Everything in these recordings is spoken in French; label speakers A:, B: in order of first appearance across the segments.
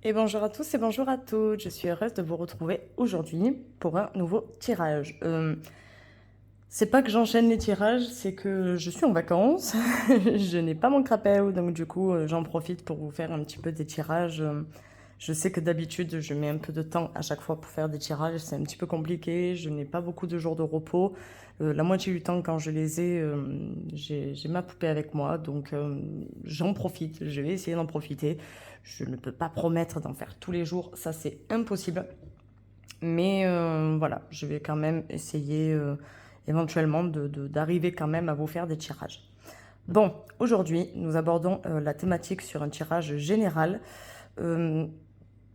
A: Et bonjour à tous et bonjour à toutes, je suis heureuse de vous retrouver aujourd'hui pour un nouveau tirage. C'est pas que j'enchaîne les tirages, c'est que je suis en vacances, je n'ai pas mon crapel, donc du coup j'en profite pour vous faire un petit peu des tirages. Je sais que d'habitude je mets un peu de temps à chaque fois pour faire des tirages, c'est un petit peu compliqué, je n'ai pas beaucoup de jours de repos. La moitié du temps quand je les ai, j'ai ma poupée avec moi, donc j'en profite, je vais essayer d'en profiter. Je ne peux pas promettre d'en faire tous les jours, ça c'est impossible. Mais voilà, je vais quand même essayer éventuellement d'arriver quand même à vous faire des tirages. Bon, aujourd'hui, nous abordons la thématique sur un tirage général. Euh,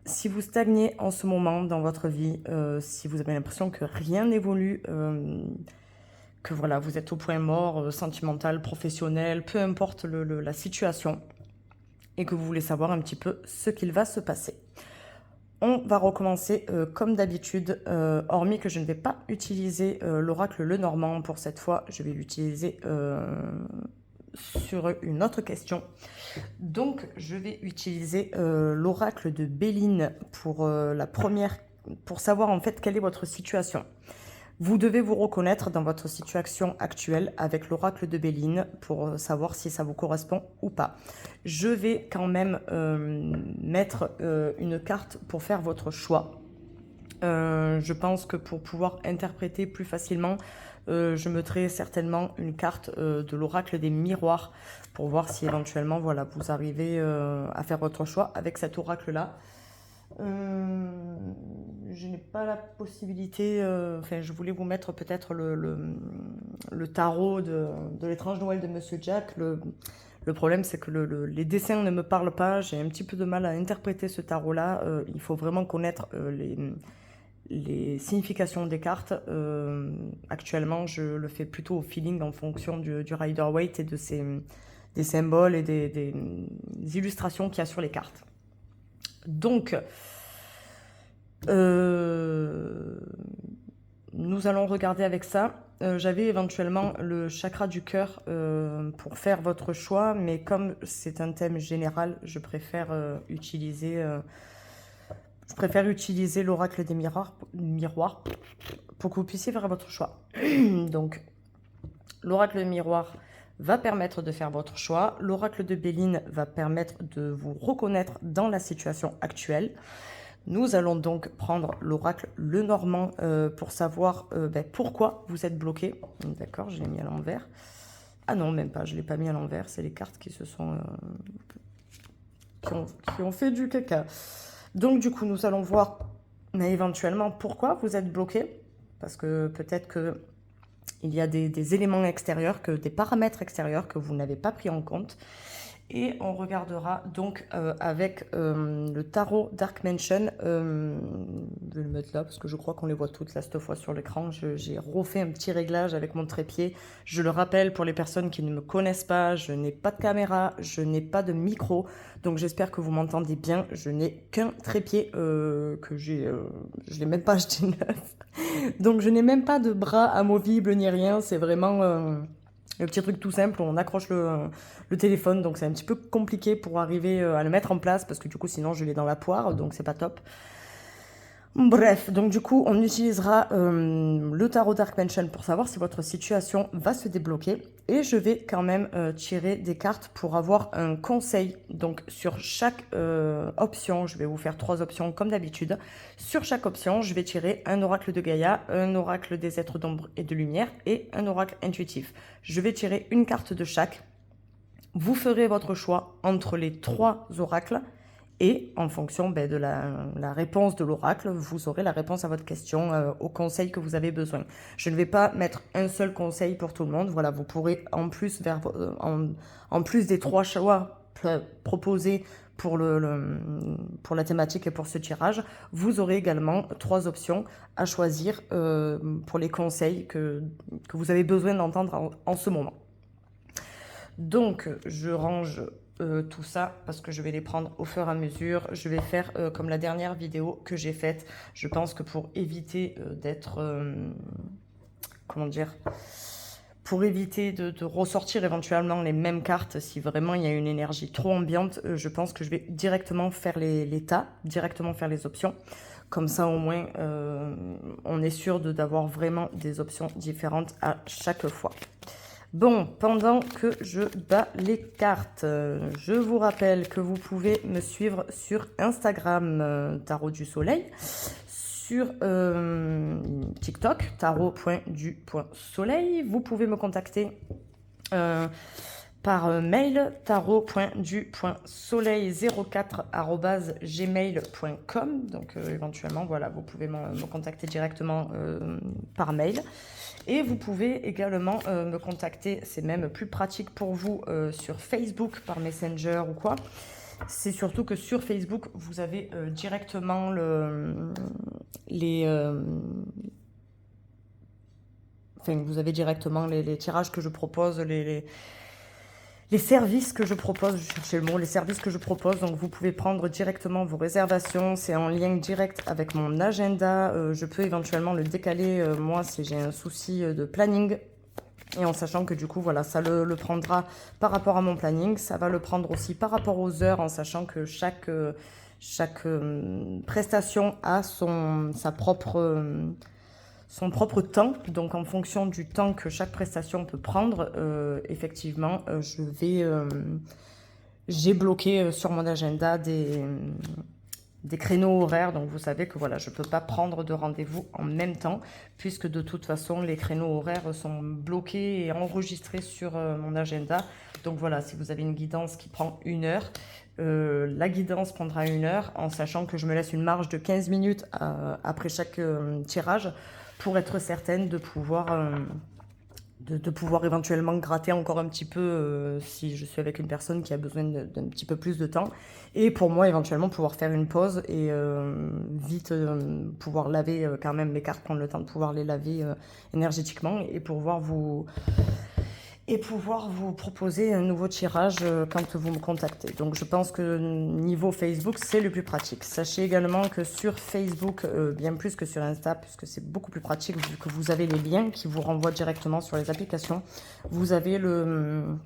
A: Si vous stagnez en ce moment dans votre vie, si vous avez l'impression que rien n'évolue, que voilà, vous êtes au point mort, sentimental, professionnel, peu importe la situation, et que vous voulez savoir un petit peu ce qu'il va se passer. On va recommencer comme d'habitude, hormis que je ne vais pas utiliser l'oracle Lenormand pour cette fois, je vais l'utiliser sur une autre question. Donc je vais utiliser l'oracle de Béline pour la première, pour savoir en fait quelle est votre situation. Vous devez vous reconnaître dans votre situation actuelle avec l'oracle de Béline pour savoir si ça vous correspond ou pas. Je vais quand même mettre une carte pour faire votre choix. Je pense que pour pouvoir interpréter plus facilement, je mettrai certainement une carte de l'oracle des miroirs pour voir si éventuellement voilà, vous arrivez à faire votre choix avec cet oracle-là. Je n'ai pas la possibilité, enfin je voulais vous mettre peut-être le tarot de l'étrange Noël de Monsieur Jack. Le problème c'est que les dessins ne me parlent pas, j'ai un petit peu de mal à interpréter ce tarot-là. Il faut vraiment connaître les significations des cartes. Actuellement je le fais plutôt au feeling en fonction du Rider-Waite et des symboles et des illustrations qu'il y a sur les cartes. Donc, nous allons regarder avec ça. J'avais éventuellement le chakra du cœur pour faire votre choix, mais comme c'est un thème général, je préfère utiliser l'oracle des miroirs pour que vous puissiez faire votre choix. Donc, l'oracle des miroirs va permettre de faire votre choix. L'oracle de Béline va permettre de vous reconnaître dans la situation actuelle. Nous allons donc prendre l'oracle Lenormand pour savoir pourquoi vous êtes bloqué. D'accord, je l'ai mis à l'envers. Ah non, même pas, je ne l'ai pas mis à l'envers. C'est les cartes qui se sont... qui ont fait du caca. Donc du coup, nous allons voir éventuellement pourquoi vous êtes bloqué. Parce que peut-être que il y a des éléments extérieurs, des paramètres extérieurs que vous n'avez pas pris en compte. Et on regardera donc avec le tarot Dark Mansion. Je vais le mettre là parce que je crois qu'on les voit toutes là cette fois sur l'écran. J'ai refait un petit réglage avec mon trépied. Je le rappelle pour les personnes qui ne me connaissent pas, je n'ai pas de caméra, je n'ai pas de micro. Donc j'espère que vous m'entendez bien. Je n'ai qu'un trépied que j'ai... je ne l'ai même pas acheté neuf. Donc je n'ai même pas de bras amovibles ni rien. C'est vraiment... le petit truc tout simple, on accroche le téléphone, donc c'est un petit peu compliqué pour arriver à le mettre en place, parce que du coup sinon je l'ai dans la poire, donc c'est pas top. Bref, donc du coup on utilisera le tarot Dark Mansion pour savoir si votre situation va se débloquer, et je vais quand même tirer des cartes pour avoir un conseil. Donc sur chaque option, je vais vous faire 3 options comme d'habitude. Sur chaque option, je vais tirer un oracle de Gaïa, un oracle des êtres d'ombre et de lumière et un oracle intuitif. Je vais tirer une carte de chaque. Vous ferez votre choix entre les 3 oracles. Et en fonction de la réponse de l'oracle, vous aurez la réponse à votre question, au conseil que vous avez besoin. Je ne vais pas mettre un seul conseil pour tout le monde. Voilà, vous pourrez en plus, en plus des 3 choix proposés pour la thématique et pour ce tirage, vous aurez également 3 options à choisir pour les conseils que vous avez besoin d'entendre en ce moment. Donc, je range tout ça parce que je vais les prendre au fur et à mesure. Je vais faire comme la dernière vidéo que j'ai faite. Je pense que pour éviter d'être, comment dire, pour éviter de ressortir éventuellement les mêmes cartes, si vraiment il y a une énergie trop ambiante, je pense que je vais directement faire les tas, directement faire les options. Comme ça, au moins, on est sûr d'avoir vraiment des options différentes à chaque fois. Bon, pendant que je bats les cartes, je vous rappelle que vous pouvez me suivre sur Instagram, Tarot du Soleil, sur TikTok, tarot.du.soleil. Vous pouvez me contacter par mail, tarot.du.soleil04@gmail.com. Donc éventuellement, voilà, vous pouvez me contacter directement par mail. Et vous pouvez également me contacter, c'est même plus pratique pour vous, sur Facebook, par Messenger ou quoi. C'est surtout que sur Facebook, vous avez directement vous avez directement les tirages que je propose, les services que je propose, je cherchais le mot, les services que je propose. Donc vous pouvez prendre directement vos réservations, c'est en lien direct avec mon agenda. Je peux éventuellement le décaler, moi, si j'ai un souci de planning. Et en sachant que du coup, voilà, ça le prendra par rapport à mon planning. Ça va le prendre aussi par rapport aux heures, en sachant que chaque prestation a son propre temps. Donc en fonction du temps que chaque prestation peut prendre, effectivement, j'ai bloqué sur mon agenda des créneaux horaires. Donc vous savez que voilà, je ne peux pas prendre de rendez-vous en même temps, puisque de toute façon les créneaux horaires sont bloqués et enregistrés sur mon agenda. Donc voilà, si vous avez une guidance qui prend 1 heure, la guidance prendra 1 heure, en sachant que je me laisse une marge de 15 minutes après chaque tirage, pour être certaine de pouvoir éventuellement gratter encore un petit peu si je suis avec une personne qui a besoin d'un petit peu plus de temps. Et pour moi, éventuellement, pouvoir faire une pause et vite pouvoir laver quand même mes cartes, prendre le temps de pouvoir les laver énergétiquement et pouvoir vous proposer un nouveau tirage quand vous me contactez. Donc je pense que niveau Facebook, c'est le plus pratique. Sachez également que sur Facebook, bien plus que sur Insta, puisque c'est beaucoup plus pratique vu que vous avez les liens qui vous renvoient directement sur les applications. Vous avez le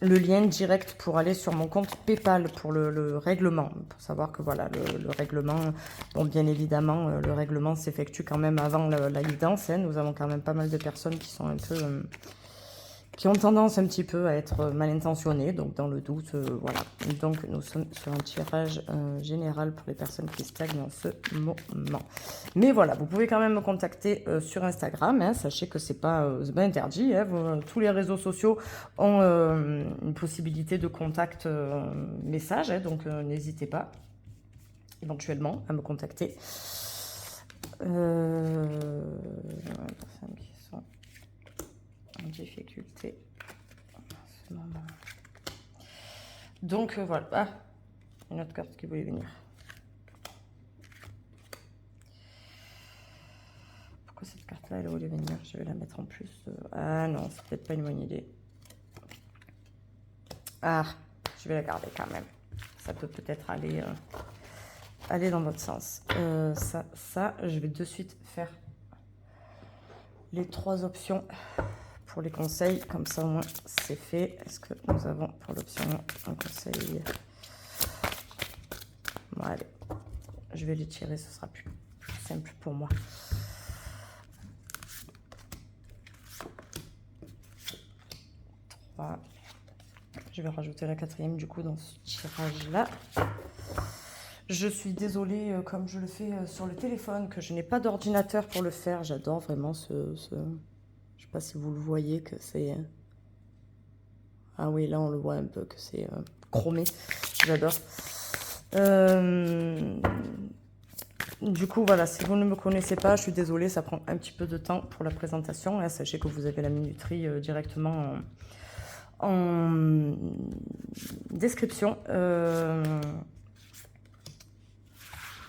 A: lien direct pour aller sur mon compte PayPal pour le règlement. Pour savoir que voilà, le règlement, bon, bien évidemment, le règlement s'effectue quand même avant la guidance. Hein. Nous avons quand même pas mal de personnes qui sont un peu... qui ont tendance un petit peu à être mal intentionnées, donc dans le doute, voilà. Donc nous sommes sur un tirage général pour les personnes qui stagnent en ce moment. Mais voilà, vous pouvez quand même me contacter sur Instagram, hein. Sachez que c'est pas interdit, hein. Tous les réseaux sociaux ont une possibilité de contact message, hein, donc n'hésitez pas éventuellement à me contacter. En difficulté en ce moment. Donc voilà. Ah, une autre carte qui voulait venir. Pourquoi cette carte-là, elle voulait venir? Je vais la mettre en plus. Ah non, c'est peut-être pas une bonne idée. Ah, je vais la garder quand même. Ça peut peut-être aller dans votre sens. Ça, je vais de suite faire les 3 options pour les conseils, comme ça au moins c'est fait. Est-ce que nous avons pour l'option un conseil? Bon, allez, je vais les tirer, ce sera plus simple pour moi. Je vais rajouter la 4e du coup dans ce tirage là. Je suis désolée, comme je le fais sur le téléphone, que je n'ai pas d'ordinateur pour le faire. J'adore vraiment je sais pas si vous le voyez, que c'est... Ah oui, là on le voit un peu, que c'est chromé. J'adore. Du coup, voilà, si vous ne me connaissez pas, je suis désolée, ça prend un petit peu de temps pour la présentation. Hein. Sachez que vous avez la minuterie directement en description.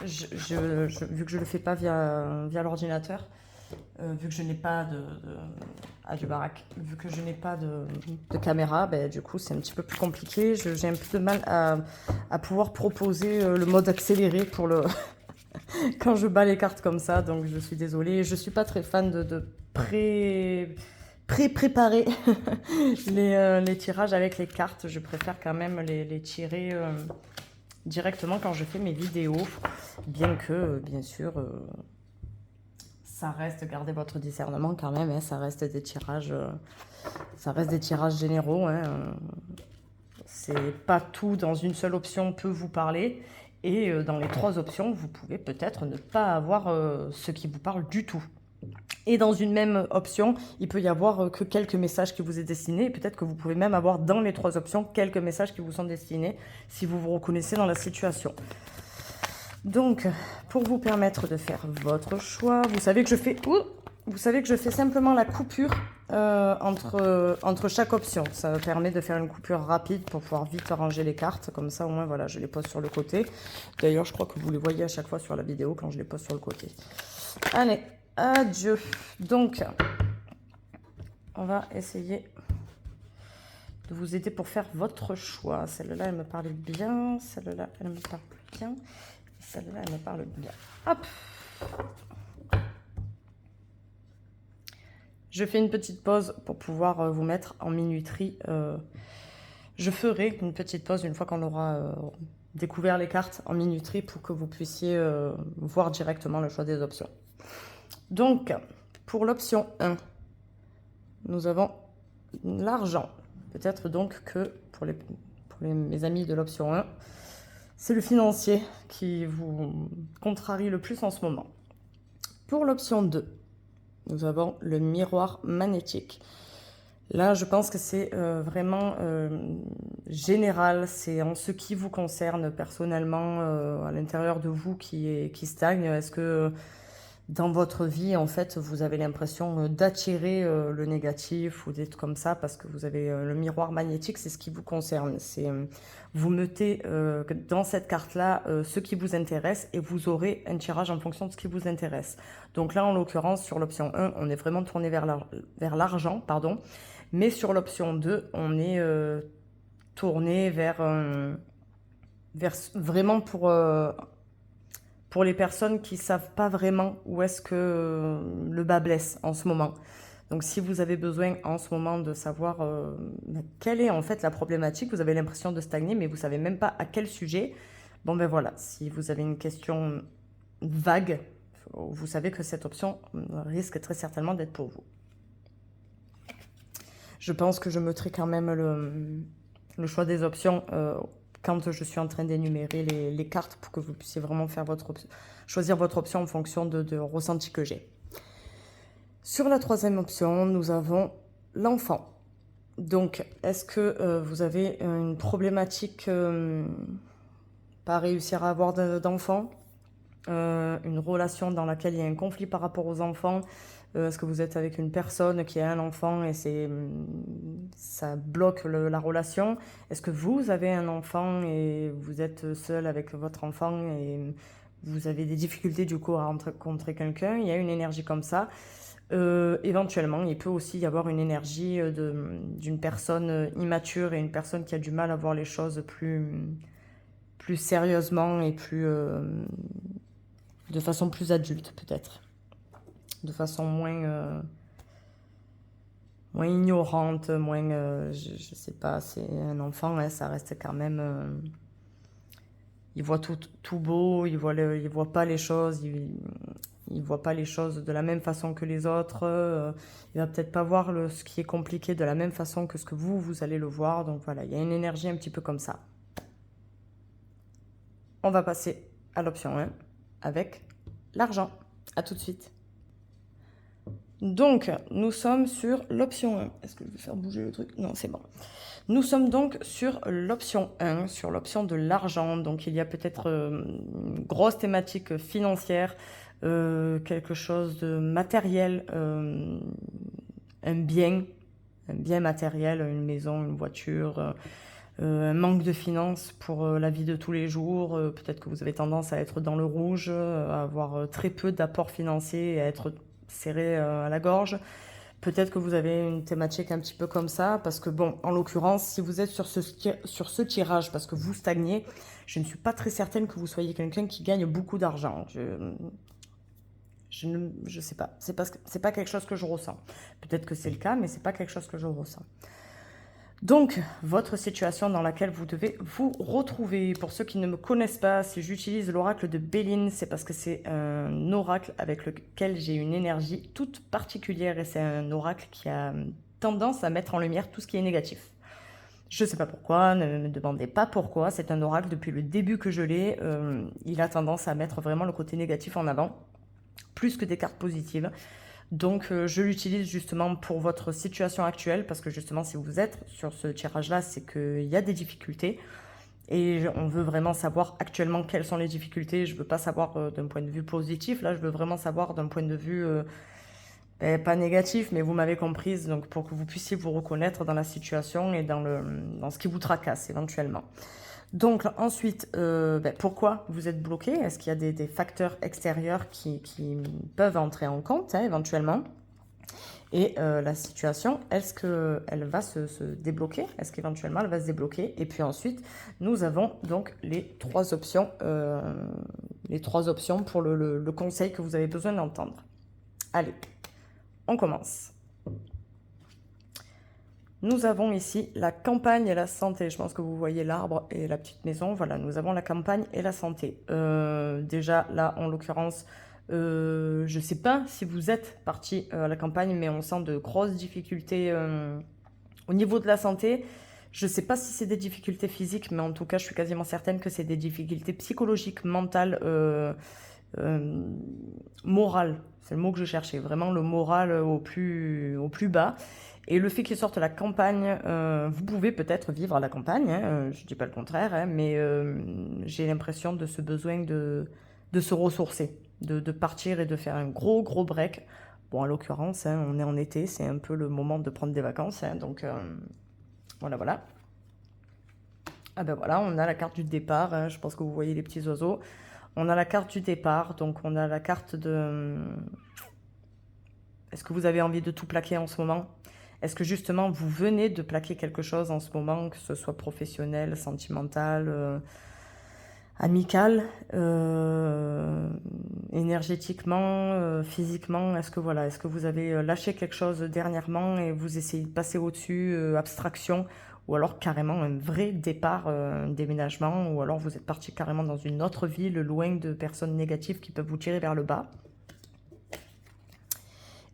A: Vu que je ne le fais pas via l'ordinateur, vu que je n'ai pas du baraque, vu que je n'ai pas de caméra, ben, du coup c'est un petit peu plus compliqué. J'ai un peu de mal à pouvoir proposer le mode accéléré pour le quand je bats les cartes comme ça, donc je suis désolée. Je suis pas très fan de préparer les tirages avec les cartes. Je préfère quand même les tirer directement quand je fais mes vidéos, bien que, bien sûr, ça reste, gardez votre discernement quand même, hein, ça reste des tirages généraux. Hein, c'est pas tout dans une seule option peut vous parler, et dans les 3 options, vous pouvez peut-être ne pas avoir ce qui vous parle du tout. Et dans une même option, il peut y avoir que quelques messages qui vous est destiné. Et peut-être que vous pouvez même avoir dans les 3 options quelques messages qui vous sont destinés si vous vous reconnaissez dans la situation. Donc, pour vous permettre de faire votre choix, vous savez que je fais simplement la coupure entre chaque option. Ça me permet de faire une coupure rapide pour pouvoir vite ranger les cartes. Comme ça, au moins, voilà, je les pose sur le côté. D'ailleurs, je crois que vous les voyez à chaque fois sur la vidéo quand je les pose sur le côté. Allez. Adieu. Donc, on va essayer de vous aider pour faire votre choix. Celle-là, elle me parle bien. Celle-là, elle me parle bien. Celle-là, elle me parle bien. Hop. Je fais une petite pause pour pouvoir vous mettre en minuterie. Je ferai une petite pause une fois qu'on aura découvert les cartes en minuterie pour que vous puissiez voir directement le choix des options. Donc, pour l'option 1, nous avons l'argent. Peut-être donc que pour mes amis de l'option 1, c'est le financier qui vous contrarie le plus en ce moment. Pour l'option 2, nous avons le miroir magnétique. Là, je pense que c'est vraiment général, c'est en ce qui vous concerne personnellement, à l'intérieur de vous qui stagne. Est-ce que dans votre vie, en fait, vous avez l'impression d'attirer le négatif ou d'être comme ça parce que vous avez le miroir magnétique, c'est ce qui vous concerne. C'est vous mettez dans cette carte-là ce qui vous intéresse et vous aurez un tirage en fonction de ce qui vous intéresse. Donc là, en l'occurrence, sur l'option 1, on est vraiment tourné vers l'argent, pardon. Mais sur l'option 2, on est tourné vers vraiment pour les personnes qui ne savent pas vraiment où est-ce que le bas blesse en ce moment. Donc si vous avez besoin en ce moment de savoir quelle est en fait la problématique, vous avez l'impression de stagner, mais vous ne savez même pas à quel sujet, bon ben voilà, si vous avez une question vague, vous savez que cette option risque très certainement d'être pour vous. Je pense que je mettrai quand même le choix des options quand je suis en train d'énumérer les cartes pour que vous puissiez vraiment faire choisir votre option en fonction de ressenti que j'ai. Sur la 3e option, nous avons l'enfant. Donc, est-ce que vous avez une problématique pas réussir à avoir d'enfant, une relation dans laquelle il y a un conflit par rapport aux enfants? Est-ce que vous êtes avec une personne qui a un enfant et ça bloque la relation? Est-ce que vous avez un enfant et vous êtes seul avec votre enfant et vous avez des difficultés du coup à rencontrer quelqu'un? Il y a une énergie comme ça. Éventuellement, il peut aussi y avoir une énergie d'une personne immature et une personne qui a du mal à voir les choses plus sérieusement et de façon plus adulte peut-être. De façon moins ignorante, je sais pas, c'est un enfant, hein, ça reste quand même... il voit tout beau, il voit pas les choses, il voit pas les choses de la même façon que les autres, il va peut-être pas voir ce qui est compliqué de la même façon que ce que vous allez le voir, donc voilà, il y a une énergie un petit peu comme ça. On va passer à l'option 1 avec l'argent. À tout de suite. Donc, nous sommes sur l'option 1. Est-ce que je vais faire bouger le truc? Non, c'est bon. Nous sommes donc sur l'option 1, sur l'option de l'argent. Donc, il y a peut-être une grosse thématique financière, quelque chose de matériel, un bien matériel, une maison, une voiture, un manque de finances pour la vie de tous les jours. Peut-être que vous avez tendance à être dans le rouge, à avoir très peu d'apports financiers et à être serré à la gorge. Peut-être que vous avez une thématique un petit peu comme ça, parce que bon, en l'occurrence, si vous êtes sur ce tirage, parce que vous stagnez, je ne suis pas très certaine que vous soyez quelqu'un qui gagne beaucoup d'argent. Je sais pas. C'est pas quelque chose que je ressens. Peut-être que c'est le cas, mais c'est pas quelque chose que je ressens. Donc, votre situation dans laquelle vous devez vous retrouver. Pour ceux qui ne me connaissent pas, si j'utilise l'oracle de Béline, c'est parce que c'est un oracle avec lequel j'ai une énergie toute particulière et c'est un oracle qui a tendance à mettre en lumière tout ce qui est négatif. Je ne sais pas pourquoi, ne me demandez pas pourquoi, c'est un oracle depuis le début que je l'ai, il a tendance à mettre vraiment le côté négatif en avant, plus que des cartes positives. Donc je l'utilise justement pour votre situation actuelle, parce que justement si vous êtes sur ce tirage-là, c'est qu'il y a des difficultés. Et on veut vraiment savoir actuellement quelles sont les difficultés. Je ne veux pas savoir d'un point de vue positif, là je veux vraiment savoir d'un point de vue, pas négatif, mais vous m'avez comprise, donc pour que vous puissiez vous reconnaître dans la situation et dans ce qui vous tracasse éventuellement. Donc ensuite, pourquoi vous êtes bloqué? Est-ce qu'il y a des facteurs extérieurs qui peuvent entrer en compte éventuellement? Et la situation, est-ce qu'elle va se débloquer? Est-ce qu'éventuellement elle va se débloquer? Et puis ensuite, nous avons donc les trois options pour le conseil que vous avez besoin d'entendre. Allez, on commence. Nous avons ici la campagne et la santé. Je pense que vous voyez l'arbre et la petite maison. Voilà, nous avons la campagne et la santé. Déjà, là, en l'occurrence, je ne sais pas si vous êtes parti à la campagne, mais on sent de grosses difficultés au niveau de la santé. Je ne sais pas si c'est des difficultés physiques, mais en tout cas, je suis quasiment certaine que c'est des difficultés psychologiques, mentales, morales. C'est le mot que je cherchais. Vraiment le moral au plus bas. Et le fait qu'il sorte la campagne, vous pouvez peut-être vivre à la campagne, hein, je ne dis pas le contraire, hein, mais j'ai l'impression de ce besoin de se ressourcer, de partir et de faire un gros break. Bon, en l'occurrence, hein, on est en été, c'est un peu le moment de prendre des vacances, hein, donc voilà. Ah ben voilà, on a la carte du départ, hein, je pense que vous voyez les petits oiseaux. On a la carte du départ, donc on a la carte de... Est-ce que vous avez envie de tout plaquer en ce moment? Est-ce que justement vous venez de plaquer quelque chose en ce moment, que ce soit professionnel, sentimental, amical, énergétiquement, physiquement? Est-ce que voilà, est-ce que vous avez lâché quelque chose dernièrement et vous essayez de passer au-dessus, abstraction, ou alors carrément un vrai départ, un déménagement, ou alors vous êtes parti carrément dans une autre ville, loin de personnes négatives qui peuvent vous tirer vers le bas?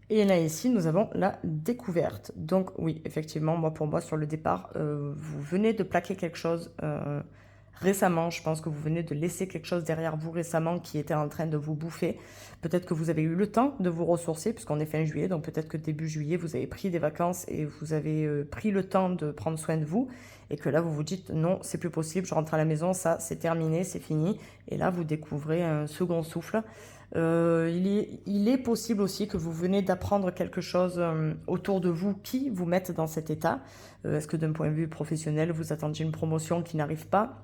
A: Et là, ici, nous avons la découverte. Donc, oui, effectivement, pour moi, sur le départ, vous venez de plaquer quelque chose récemment. Je pense que vous venez de laisser quelque chose derrière vous récemment qui était en train de vous bouffer. Peut-être que vous avez eu le temps de vous ressourcer, puisqu'on est fin juillet. Donc, peut-être que début juillet, vous avez pris des vacances et vous avez pris le temps de prendre soin de vous. Et que là, vous vous dites, non, c'est plus possible, je rentre à la maison, ça, c'est terminé, c'est fini. Et là, vous découvrez un second souffle. Il est possible aussi que vous venez d'apprendre quelque chose autour de vous qui vous mette dans cet état. Est-ce que d'un point de vue professionnel, vous attendiez une promotion qui n'arrive pas?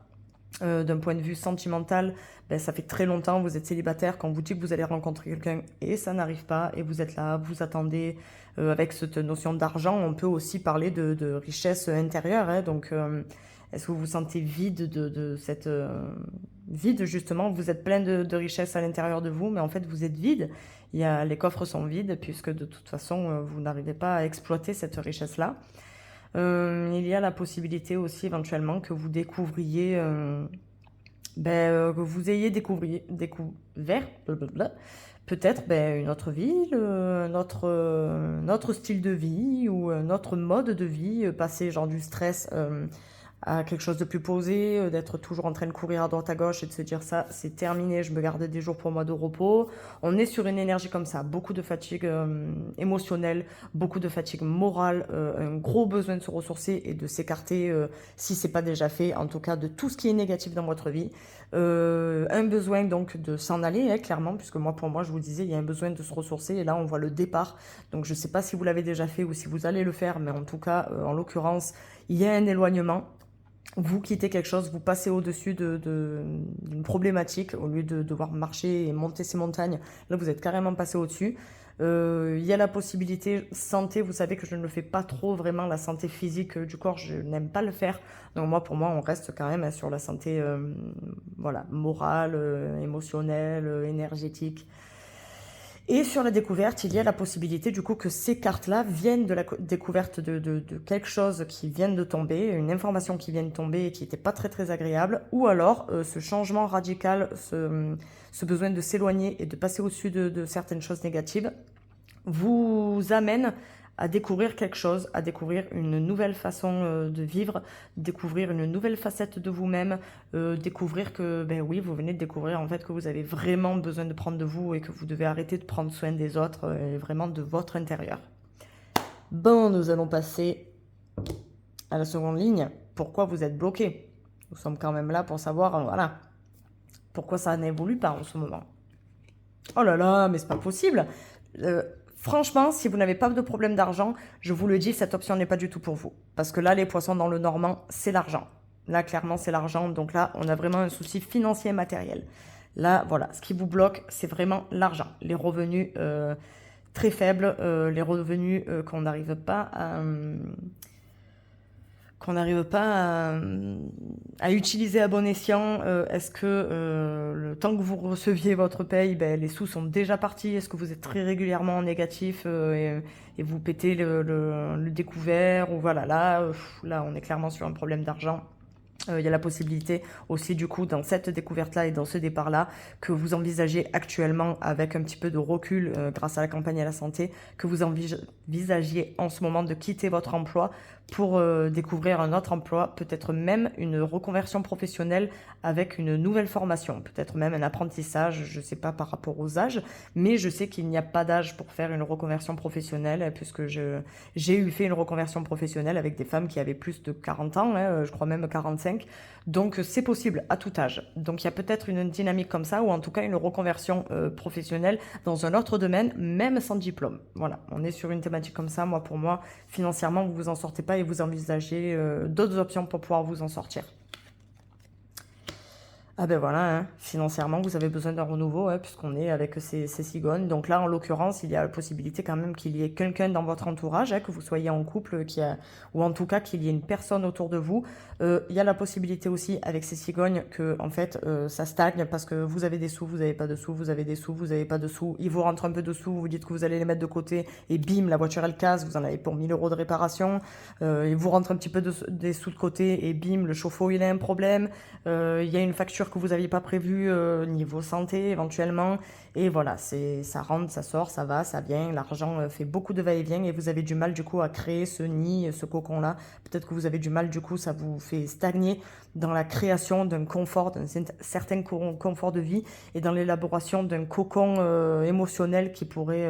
A: D'un point de vue sentimental, ça fait très longtemps, vous êtes célibataire, quand vous dites que vous allez rencontrer quelqu'un et ça n'arrive pas, et vous êtes là, vous attendez. Avec cette notion d'argent, on peut aussi parler de richesse intérieure, hein, donc est-ce que vous vous sentez vide de cette... vide justement, vous êtes plein de richesse à l'intérieur de vous, mais en fait vous êtes vide. Les coffres sont vides, puisque de toute façon, vous n'arrivez pas à exploiter cette richesse-là. Il y a la possibilité aussi éventuellement que vous découvriez, que vous ayez découvert peut-être une autre ville, notre style de vie ou notre mode de vie, passer genre du stress à quelque chose de plus posé, d'être toujours en train de courir à droite à gauche et de se dire ça, c'est terminé, je me garde des jours pour moi de repos. On est sur une énergie comme ça, beaucoup de fatigue émotionnelle, beaucoup de fatigue morale, un gros besoin de se ressourcer et de s'écarter, si c'est pas déjà fait, en tout cas de tout ce qui est négatif dans votre vie. Un besoin donc de s'en aller, hein, clairement, puisque pour moi, je vous disais, il y a un besoin de se ressourcer, et là, on voit le départ. Donc, je sais pas si vous l'avez déjà fait ou si vous allez le faire, mais en tout cas, en l'occurrence, il y a un éloignement. Vous quittez quelque chose, vous passez au-dessus d'une problématique, au lieu de devoir marcher et monter ces montagnes. Là, vous êtes carrément passé au-dessus. Il y a la possibilité santé, vous savez que je ne le fais pas trop vraiment, la santé physique du corps, je n'aime pas le faire. Donc pour moi, on reste quand même sur la santé morale, émotionnelle, énergétique. Et sur la découverte, il y a la possibilité du coup que ces cartes-là viennent de la découverte de quelque chose qui vient de tomber, une information qui vient de tomber et qui n'était pas très très agréable, ou alors ce changement radical, ce besoin de s'éloigner et de passer au-dessus de certaines choses négatives, vous amène à découvrir quelque chose, à découvrir une nouvelle façon de vivre, découvrir une nouvelle facette de vous-même, découvrir que, ben oui, vous venez de découvrir en fait que vous avez vraiment besoin de prendre de vous et que vous devez arrêter de prendre soin des autres et vraiment de votre intérieur. Bon, nous allons passer à la seconde ligne. Pourquoi vous êtes bloqué? Nous sommes quand même là pour savoir, voilà, pourquoi ça n'évolue pas en ce moment. Oh là là, mais c'est pas possible. Franchement, si vous n'avez pas de problème d'argent, je vous le dis, cette option n'est pas du tout pour vous. Parce que là, les poissons dans le normand, c'est l'argent. Là, clairement, c'est l'argent. Donc là, on a vraiment un souci financier et matériel. Là, voilà, ce qui vous bloque, c'est vraiment l'argent. Les revenus très faibles, les revenus qu'on n'arrive pas à utiliser à bon escient. Est-ce que le temps que vous receviez votre paye, ben, les sous sont déjà partis? Est-ce que vous êtes très régulièrement en négatif et vous pétez le découvert? Ou voilà, là, on est clairement sur un problème d'argent. Il y a la possibilité aussi du coup dans cette découverte-là et dans ce départ-là que vous envisagez actuellement avec un petit peu de recul grâce à la campagne à la santé, que vous envisagiez en ce moment de quitter votre emploi pour découvrir un autre emploi, peut-être même une reconversion professionnelle avec une nouvelle formation, peut-être même un apprentissage, je ne sais pas par rapport aux âges, mais je sais qu'il n'y a pas d'âge pour faire une reconversion professionnelle puisque j'ai fait une reconversion professionnelle avec des femmes qui avaient plus de 40 ans, je crois même 45. Donc c'est possible à tout âge. Donc il y a peut-être une dynamique comme ça, ou en tout cas une reconversion professionnelle dans un autre domaine, même sans diplôme. Voilà, on est sur une thématique comme ça. Moi, pour moi, financièrement, vous vous en sortez pas et vous envisagez d'autres options pour pouvoir vous en sortir. Ah ben voilà, hein, financièrement, vous avez besoin d'un renouveau, puisqu'on est avec ces cigognes. Donc là, en l'occurrence, il y a la possibilité quand même qu'il y ait quelqu'un dans votre entourage, que vous soyez en couple, ou en tout cas qu'il y ait une personne autour de vous. Il y a la possibilité aussi avec ces cigognes que en fait, ça stagne parce que vous avez des sous, vous n'avez pas de sous, vous avez des sous, vous n'avez pas de sous. Il vous rentre un peu de sous, vous dites que vous allez les mettre de côté et bim, la voiture elle casse, vous en avez pour 1000 € de réparation. Il vous rentre un petit peu des sous de côté et bim, le chauffe-eau il a un problème. Il y a une facture que vous n'aviez pas prévue niveau santé éventuellement. Et voilà, ça rentre, ça sort, ça va, ça vient. L'argent fait beaucoup de va-et-vient et vous avez du mal du coup à créer ce nid, ce cocon-là. Peut-être que vous avez du mal du coup, ça vous fait stagner dans la création d'un confort, d'un certain confort de vie et dans l'élaboration d'un cocon émotionnel qui pourrait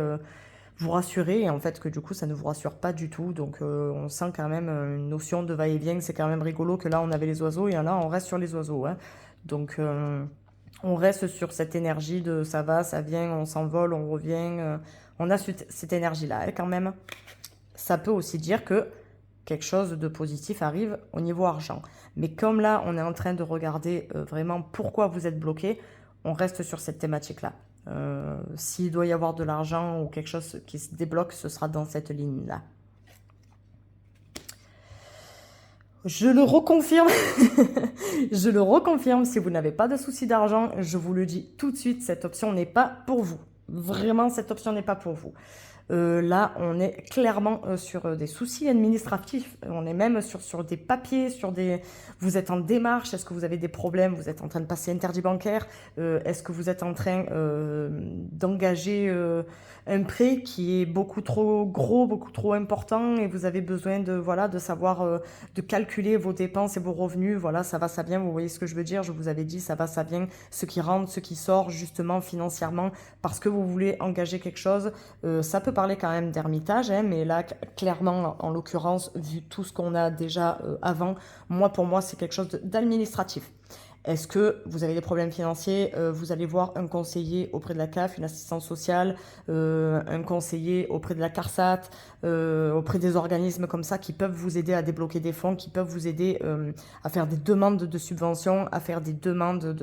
A: vous rassurer, et en fait que du coup ça ne vous rassure pas du tout. Donc on sent quand même une notion de va-et-vient. C'est quand même rigolo que là on avait les oiseaux et là on reste sur les oiseaux, hein. Donc on reste sur cette énergie de ça va, ça vient, on s'envole, on revient. On a cette énergie-là, quand même. Ça peut aussi dire que quelque chose de positif arrive au niveau argent. Mais comme là, on est en train de regarder vraiment pourquoi vous êtes bloqué, on reste sur cette thématique-là. S'il doit y avoir de l'argent ou quelque chose qui se débloque, ce sera dans cette ligne-là. Je le reconfirme, je le reconfirme, si vous n'avez pas de souci d'argent, je vous le dis tout de suite, cette option n'est pas pour vous. Vraiment, cette option n'est pas pour vous. Là, on est clairement sur des soucis administratifs. On est même sur des papiers, vous êtes en démarche. Est-ce que vous avez des problèmes? Vous êtes en train de passer interdit bancaire? Est-ce que vous êtes en train d'engager un prêt qui est beaucoup trop gros, beaucoup trop important et vous avez besoin de savoir, de calculer vos dépenses et vos revenus. Voilà, ça va, ça vient. Vous voyez ce que je veux dire? Je vous avais dit, ça va, ça vient. Ce qui rentre, ce qui sort, justement, financièrement, parce que vous voulez engager quelque chose. Ça peut parler quand même d'ermitage, mais là, clairement, en l'occurrence, vu tout ce qu'on a déjà avant, pour moi, c'est quelque chose d'administratif. Est-ce que vous avez des problèmes financiers? Vous allez voir un conseiller auprès de la CAF, une assistance sociale, un conseiller auprès de la CARSAT, auprès des organismes comme ça qui peuvent vous aider à débloquer des fonds, qui peuvent vous aider à faire des demandes de subventions, à faire des demandes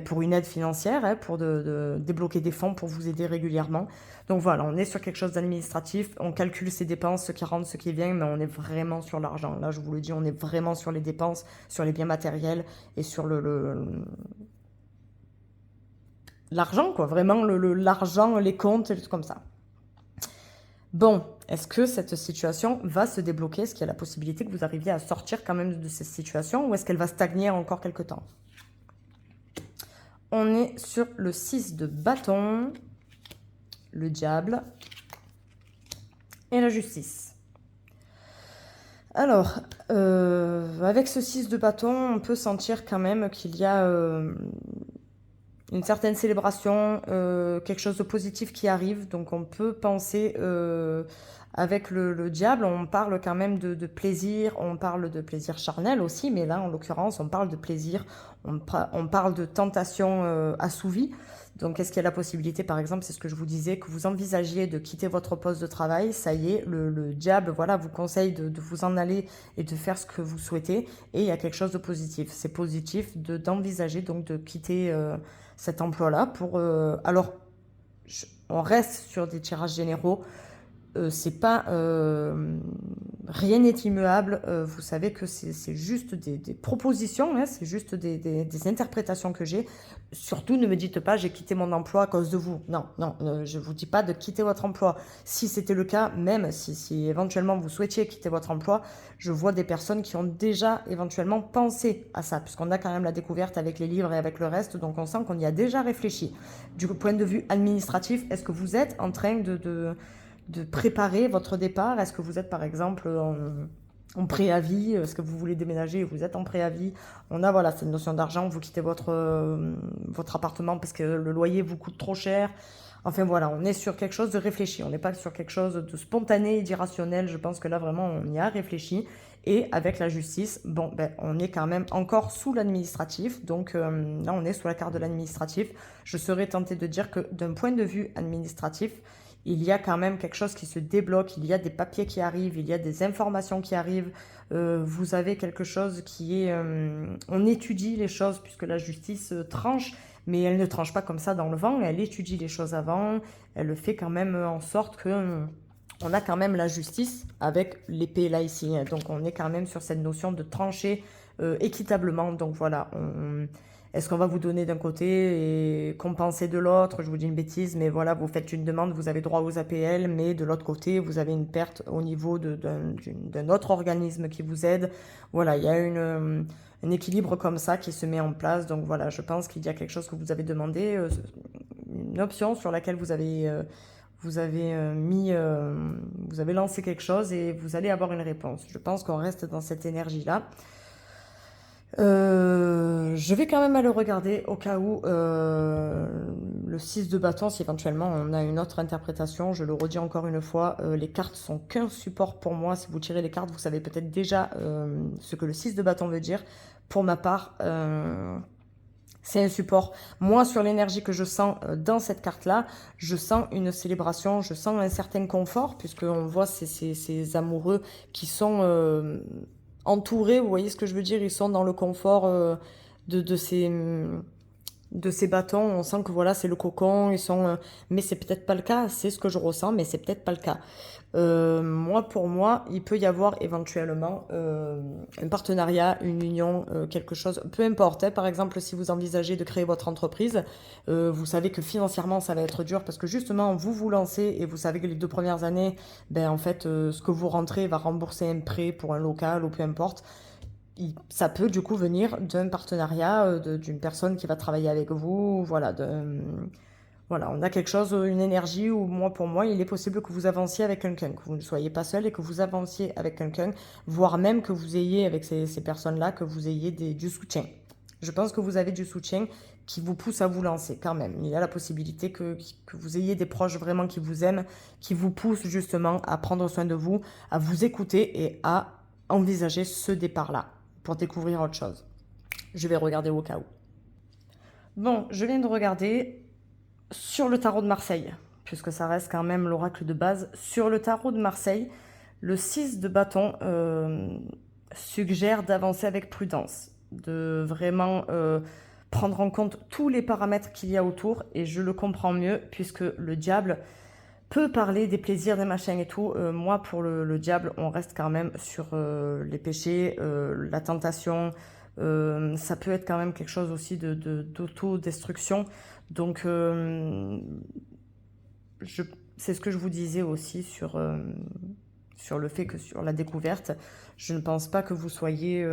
A: pour une aide financière, pour débloquer des fonds pour vous aider régulièrement. Donc voilà, on est sur quelque chose d'administratif, on calcule ses dépenses, ce qui rentre, ce qui vient, mais on est vraiment sur l'argent. Là, je vous le dis, on est vraiment sur les dépenses, sur les biens matériels et sur l'argent, quoi. Vraiment, l'argent, les comptes, et tout comme ça. Bon, est-ce que cette situation va se débloquer? Est-ce qu'il y a la possibilité que vous arriviez à sortir quand même de cette situation ou est-ce qu'elle va stagner encore quelque temps? On est sur le 6 de bâton, le diable et la justice. Alors, avec ce 6 de bâton, on peut sentir quand même qu'il y a une certaine célébration, quelque chose de positif qui arrive. Donc on peut penser, avec le diable, on parle quand même de plaisir, on parle de plaisir charnel aussi, mais là en l'occurrence on parle de plaisir, on parle de tentation assouvie. Donc est-ce qu'il y a la possibilité, par exemple, c'est ce que je vous disais, que vous envisagiez de quitter votre poste de travail, ça y est, le diable voilà, vous conseille de vous en aller et de faire ce que vous souhaitez, et il y a quelque chose de positif. C'est positif d'envisager donc de quitter cet emploi-là pour... alors, on reste sur des tirages généraux. C'est pas... rien n'est immuable. Vous savez que c'est juste des propositions, hein, c'est juste des interprétations que j'ai. Surtout, ne me dites pas, j'ai quitté mon emploi à cause de vous. Non, non, je vous dis pas de quitter votre emploi. Si c'était le cas, même si éventuellement vous souhaitiez quitter votre emploi, je vois des personnes qui ont déjà éventuellement pensé à ça, puisqu'on a quand même la découverte avec les livres et avec le reste, donc on sent qu'on y a déjà réfléchi. Du point de vue administratif, est-ce que vous êtes en train de préparer votre départ? Est-ce que vous êtes par exemple en préavis? Est-ce que vous voulez déménager et vous êtes en préavis? On a voilà cette notion d'argent, vous quittez votre appartement parce que le loyer vous coûte trop cher. Enfin voilà, on est sur quelque chose de réfléchi, on n'est pas sur quelque chose de spontané et d'irrationnel. Je pense que là vraiment on y a réfléchi. Et avec la justice, bon, ben, on est quand même encore sous l'administratif. Donc là on est sous la carte de l'administratif. Je serais tentée de dire que d'un point de vue administratif, il y a quand même quelque chose qui se débloque, il y a des papiers qui arrivent, il y a des informations qui arrivent, vous avez quelque chose qui est... on étudie les choses puisque la justice tranche, mais elle ne tranche pas comme ça dans le vent, elle étudie les choses avant, elle fait quand même en sorte que... on a quand même la justice avec l'épée là ici, donc on est quand même sur cette notion de trancher équitablement, donc voilà, est-ce qu'on va vous donner d'un côté et compenser de l'autre? Je vous dis une bêtise, mais voilà, vous faites une demande, vous avez droit aux APL, mais de l'autre côté, vous avez une perte au niveau d'un autre organisme qui vous aide. Voilà, il y a un équilibre comme ça qui se met en place. Donc voilà, je pense qu'il y a quelque chose que vous avez demandé, une option sur laquelle vous avez lancé quelque chose et vous allez avoir une réponse. Je pense qu'on reste dans cette énergie-là. Je vais quand même aller regarder au cas où le 6 de bâton, si éventuellement on a une autre interprétation. Je le redis encore une fois, les cartes sont qu'un support pour moi. Si vous tirez les cartes, vous savez peut-être déjà ce que le 6 de bâton veut dire. Pour ma part, c'est un support. Moi, sur l'énergie que je sens dans cette carte-là, je sens une célébration, je sens un certain confort, puisqu'on voit ces amoureux qui sont entourés, vous voyez ce que je veux dire, ils sont dans le confort de ces bâtons, on sent que voilà, c'est le cocon, ils sont... mais c'est peut-être pas le cas, c'est ce que je ressens, mais c'est peut-être pas le cas. Moi, pour moi, il peut y avoir éventuellement un partenariat, une union, quelque chose, peu importe. Hein, par exemple, si vous envisagez de créer votre entreprise, vous savez que financièrement, ça va être dur parce que justement, vous vous lancez et vous savez que les 2 premières années, ben, en fait, ce que vous rentrez va rembourser un prêt pour un local ou peu importe. Ça peut du coup venir d'un partenariat, d'une personne qui va travailler avec vous, voilà, voilà, on a quelque chose, une énergie où moi, pour moi, il est possible que vous avanciez avec quelqu'un, que vous ne soyez pas seul et que vous avanciez avec quelqu'un, voire même que vous ayez avec ces personnes-là, que vous ayez du soutien. Je pense que vous avez du soutien qui vous pousse à vous lancer quand même. Il y a la possibilité que vous ayez des proches vraiment qui vous aiment, qui vous poussent justement à prendre soin de vous, à vous écouter et à envisager ce départ-là pour découvrir autre chose. Je vais regarder au cas où. Bon, je viens de regarder sur le tarot de Marseille, puisque ça reste quand même l'oracle de base. Sur le tarot de Marseille, le 6 de bâton suggère d'avancer avec prudence, de vraiment prendre en compte tous les paramètres qu'il y a autour, et je le comprends mieux, puisque le diable peut parler des plaisirs, des machins et tout. Moi, pour le diable, on reste quand même sur les péchés, la tentation, Ça peut être quand même quelque chose aussi d'autodestruction. Donc, c'est ce que je vous disais aussi sur le fait que sur la découverte, je ne pense pas que vous soyez,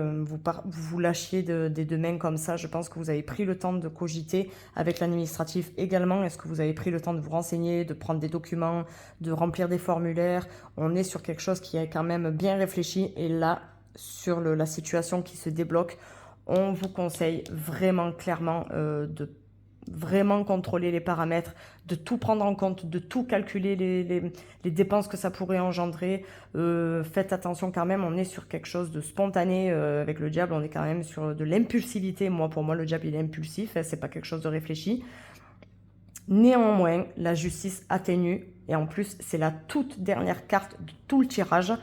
A: vous lâchiez des deux mains comme ça. Je pense que vous avez pris le temps de cogiter avec l'administratif également. Est-ce que vous avez pris le temps de vous renseigner, de prendre des documents, de remplir des formulaires? On est sur quelque chose qui est quand même bien réfléchi. Et là, sur la situation qui se débloque, on vous conseille vraiment clairement de vraiment contrôler les paramètres, de tout prendre en compte, de tout calculer les dépenses que ça pourrait engendrer. Faites attention quand même, on est sur quelque chose de spontané avec le diable, on est quand même sur de l'impulsivité. Pour moi, le diable, il est impulsif, c'est pas quelque chose de réfléchi. Néanmoins, la justice atténue, et en plus, c'est la toute dernière carte de tout le tirage.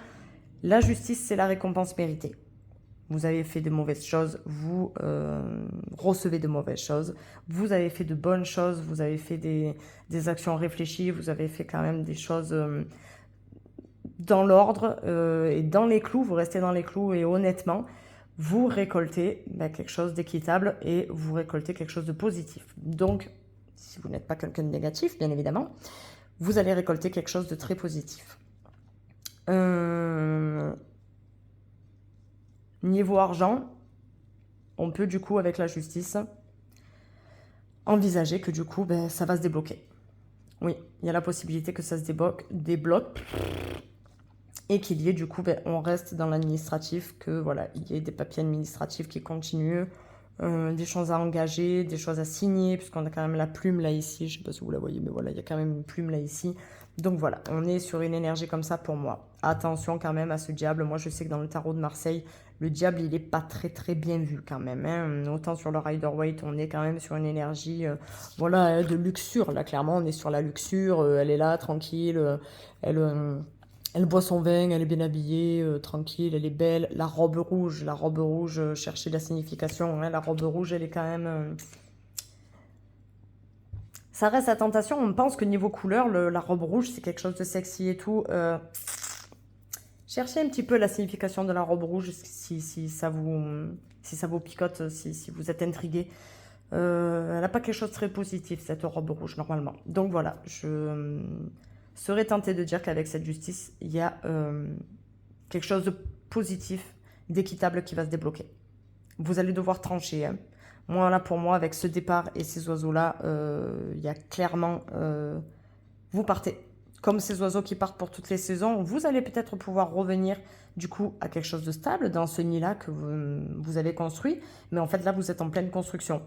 A: La justice, c'est la récompense méritée. Vous avez fait de mauvaises choses, vous recevez de mauvaises choses. Vous avez fait de bonnes choses, vous avez fait des actions réfléchies, vous avez fait quand même des choses dans l'ordre et dans les clous. Vous restez dans les clous et honnêtement, vous récoltez quelque chose d'équitable et vous récoltez quelque chose de positif. Donc, si vous n'êtes pas quelqu'un de négatif, bien évidemment, vous allez récolter quelque chose de très positif. Niveau argent, on peut du coup avec la justice envisager que du coup ça va se débloquer. Oui, il y a la possibilité que ça se débloque et qu'il y ait du coup, on reste dans l'administratif, que voilà, il y ait des papiers administratifs qui continuent, des choses à engager, des choses à signer, puisqu'on a quand même la plume là ici, je ne sais pas si vous la voyez, mais voilà, il y a quand même une plume là ici. Donc voilà, on est sur une énergie comme ça pour moi. Attention quand même à ce diable. Moi, je sais que dans le tarot de Marseille, le diable, il n'est pas très très bien vu quand même. Hein. Autant sur le Rider-Waite, on est quand même sur une énergie voilà, de luxure. Là, clairement, on est sur la luxure. Elle est là, tranquille. Elle boit son vin, elle est bien habillée, tranquille, elle est belle. La robe rouge, cherchez la signification. Hein. La robe rouge, elle est quand même... Ça reste la tentation, on pense que niveau couleur, la robe rouge, c'est quelque chose de sexy et tout. Cherchez un petit peu la signification de la robe rouge si ça vous picote, si vous êtes intrigué. Elle n'a pas quelque chose de très positif, cette robe rouge, normalement. Donc voilà, je serais tentée de dire qu'avec cette justice, il y a quelque chose de positif, d'équitable qui va se débloquer. Vous allez devoir trancher, hein. Moi, là, pour moi, avec ce départ et ces oiseaux-là, il y a clairement... vous partez. Comme ces oiseaux qui partent pour toutes les saisons, vous allez peut-être pouvoir revenir, du coup, à quelque chose de stable dans ce nid-là que vous avez construit. Mais en fait, là, vous êtes en pleine construction.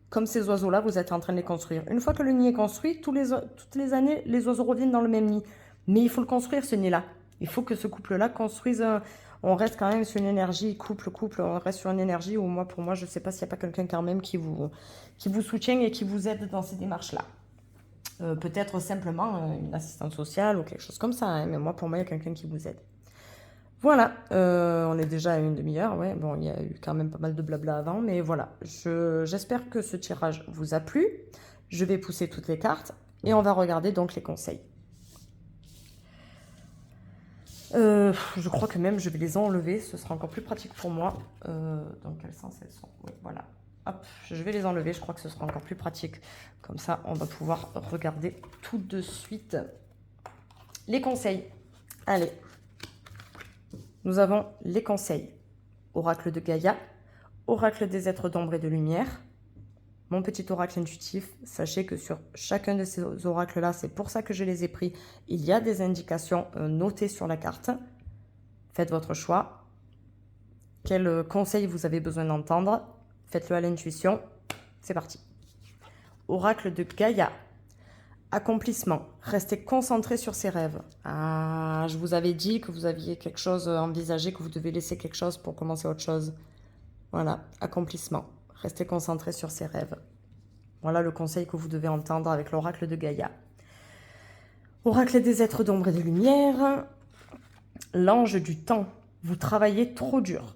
A: Comme ces oiseaux-là, vous êtes en train de les construire. Une fois que le nid est construit, toutes les années, les oiseaux reviennent dans le même nid. Mais il faut le construire, ce nid-là. Il faut que ce couple-là construise... On reste quand même sur une énergie couple, on reste sur une énergie où pour moi, je ne sais pas s'il n'y a pas quelqu'un quand même qui vous soutient et qui vous aide dans ces démarches-là. Peut-être simplement une assistante sociale ou quelque chose comme ça, hein, mais pour moi, il y a quelqu'un qui vous aide. Voilà, on est déjà à une demi-heure, ouais, bon, il y a eu quand même pas mal de blabla avant, mais voilà, j'espère que ce tirage vous a plu. Je vais pousser toutes les cartes et on va regarder donc les conseils. Je crois que même je vais les enlever, ce sera encore plus pratique pour moi. Dans quel sens elles sont? Oui, voilà. Hop, je vais les enlever, je crois que ce sera encore plus pratique. Comme ça, on va pouvoir regarder tout de suite les conseils. Allez, nous avons les conseils. Oracle de Gaïa, oracle des êtres d'ombre et de lumière. Mon petit oracle intuitif, sachez que sur chacun de ces oracles-là, c'est pour ça que je les ai pris. Il y a des indications notées sur la carte. Faites votre choix. Quel conseil vous avez besoin d'entendre? Faites-le à l'intuition. C'est parti. Oracle de Gaïa. Accomplissement. Restez concentré sur ses rêves. Ah, je vous avais dit que vous aviez quelque chose envisagé, que vous devez laisser quelque chose pour commencer autre chose. Voilà, accomplissement. Restez concentré sur ses rêves. Voilà le conseil que vous devez entendre avec l'oracle de Gaïa. Oracle des êtres d'ombre et de lumière. L'ange du temps. Vous travaillez trop dur.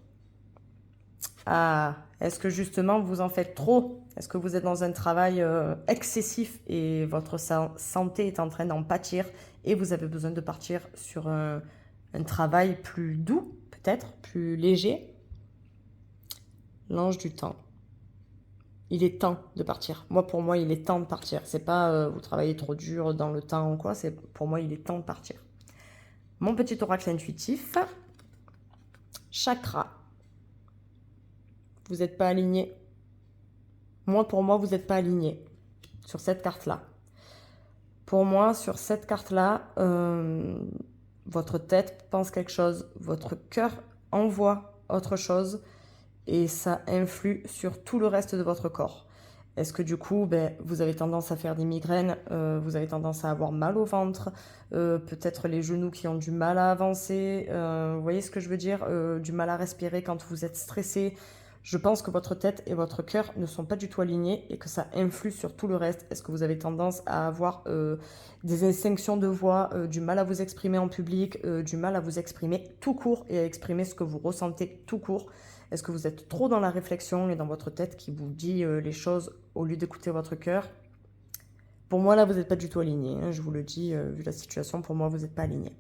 A: Ah, est-ce que justement vous en faites trop? Est-ce que vous êtes dans un travail excessif et votre santé est en train d'en pâtir et vous avez besoin de partir sur un travail plus doux, peut-être, plus léger? L'ange du temps. Il est temps de partir. Moi, pour moi, il est temps de partir. C'est pas vous travaillez trop dur dans le temps ou quoi. C'est pour moi, il est temps de partir. Mon petit oracle intuitif. Chakra. Vous n'êtes pas aligné. Moi, pour moi, vous n'êtes pas aligné sur cette carte-là. Pour moi, sur cette carte-là, votre tête pense quelque chose, votre cœur envoie autre chose et ça influe sur tout le reste de votre corps. Est-ce que du coup, vous avez tendance à faire des migraines, vous avez tendance à avoir mal au ventre, peut-être les genoux qui ont du mal à avancer, vous voyez ce que je veux dire, du mal à respirer quand vous êtes stressé. Je pense que votre tête et votre cœur ne sont pas du tout alignés et que ça influe sur tout le reste. Est-ce que vous avez tendance à avoir des instinctions de voix, du mal à vous exprimer en public, du mal à vous exprimer tout court et à exprimer ce que vous ressentez tout court? Est-ce que vous êtes trop dans la réflexion et dans votre tête qui vous dit les choses au lieu d'écouter votre cœur? Pour moi, là, vous n'êtes pas du tout aligné. Hein, je vous le dis, vu la situation, pour moi, vous n'êtes pas aligné.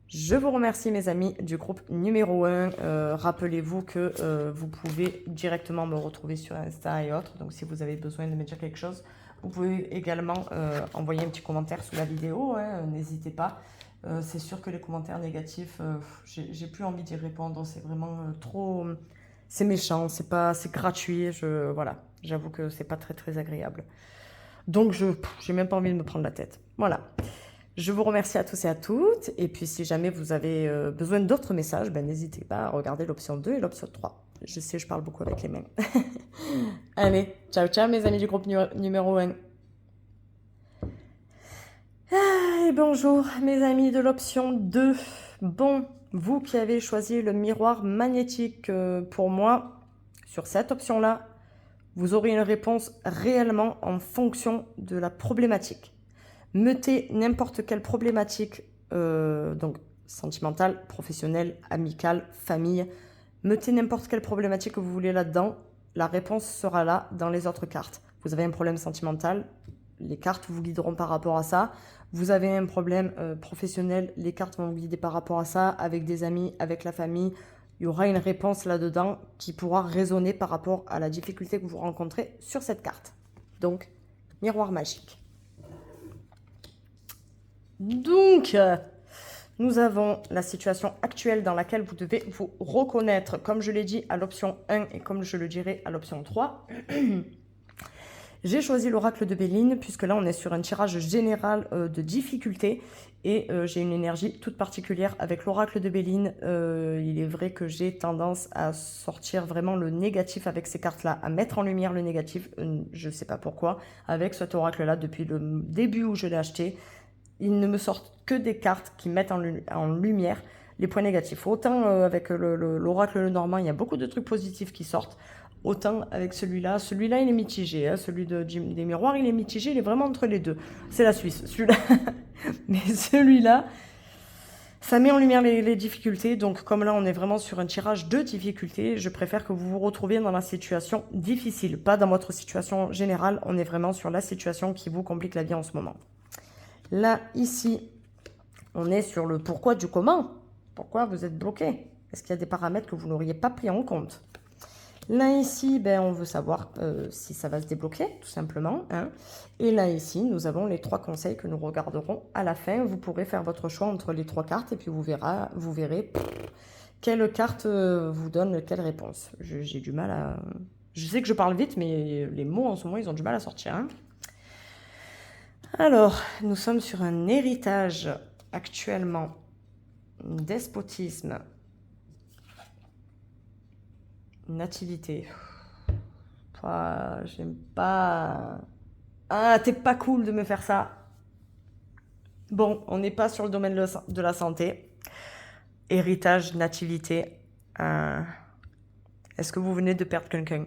A: Je vous remercie mes amis du groupe numéro 1. Rappelez-vous que vous pouvez directement me retrouver sur Insta et autres. Donc si vous avez besoin de me dire quelque chose, vous pouvez également envoyer un petit commentaire sous la vidéo. Hein, n'hésitez pas. C'est sûr que les commentaires négatifs, j'ai plus envie d'y répondre. C'est vraiment trop... C'est méchant, c'est gratuit. Voilà, j'avoue que c'est pas très très agréable. Donc j'ai même pas envie de me prendre la tête. Voilà. Je vous remercie à tous et à toutes. Et puis, si jamais vous avez besoin d'autres messages, n'hésitez pas à regarder l'option 2 et l'option 3. Je sais, je parle beaucoup avec les mains. Allez, ciao, ciao, mes amis du groupe numéro 1. Et bonjour, mes amis de l'option 2. Bon, vous qui avez choisi le miroir magnétique pour moi, sur cette option-là, vous aurez une réponse réellement en fonction de la problématique. Mettez n'importe quelle problématique, donc sentimentale, professionnelle, amicale, famille. Mettez n'importe quelle problématique que vous voulez là-dedans. La réponse sera là dans les autres cartes. Vous avez un problème sentimental, les cartes vous guideront par rapport à ça. Vous avez un problème professionnel, les cartes vont vous guider par rapport à ça, avec des amis, avec la famille. Il y aura une réponse là-dedans qui pourra résonner par rapport à la difficulté que vous rencontrez sur cette carte. Donc, miroir magique. Donc, nous avons la situation actuelle dans laquelle vous devez vous reconnaître, comme je l'ai dit à l'option 1 et comme je le dirai à l'option 3. J'ai choisi l'oracle de Béline, puisque là, on est sur un tirage général de difficultés et j'ai une énergie toute particulière avec l'oracle de Béline. Il est vrai que j'ai tendance à sortir vraiment le négatif avec ces cartes-là, à mettre en lumière le négatif, je ne sais pas pourquoi, avec cet oracle-là depuis le début où je l'ai acheté. Ils ne me sortent que des cartes qui mettent en lumière les points négatifs. Autant avec l'oracle normand, il y a beaucoup de trucs positifs qui sortent. Autant avec celui-là il est mitigé. Hein, celui des miroirs, il est mitigé, il est vraiment entre les deux. C'est la Suisse, celui-là. Mais celui-là, ça met en lumière les difficultés. Donc comme là, on est vraiment sur un tirage de difficultés, je préfère que vous vous retrouviez dans la situation difficile. Pas dans votre situation générale, on est vraiment sur la situation qui vous complique la vie en ce moment. Là, ici, on est sur le pourquoi du comment. Pourquoi vous êtes bloqué? Est-ce qu'il y a des paramètres que vous n'auriez pas pris en compte? Là, ici, on veut savoir si ça va se débloquer, tout simplement. Hein. Et là, ici, nous avons les 3 conseils que nous regarderons à la fin. Vous pourrez faire votre choix entre les 3 cartes et puis vous verrez quelle carte vous donne quelle réponse. J'ai du mal à... Je sais que je parle vite, mais les mots, en ce moment, ils ont du mal à sortir. Hein. Alors, nous sommes sur un héritage actuellement, despotisme, nativité. J'aime pas... Ah, t'es pas cool de me faire ça. Bon, on n'est pas sur le domaine de la santé. Héritage, nativité. Est-ce que vous venez de perdre quelqu'un?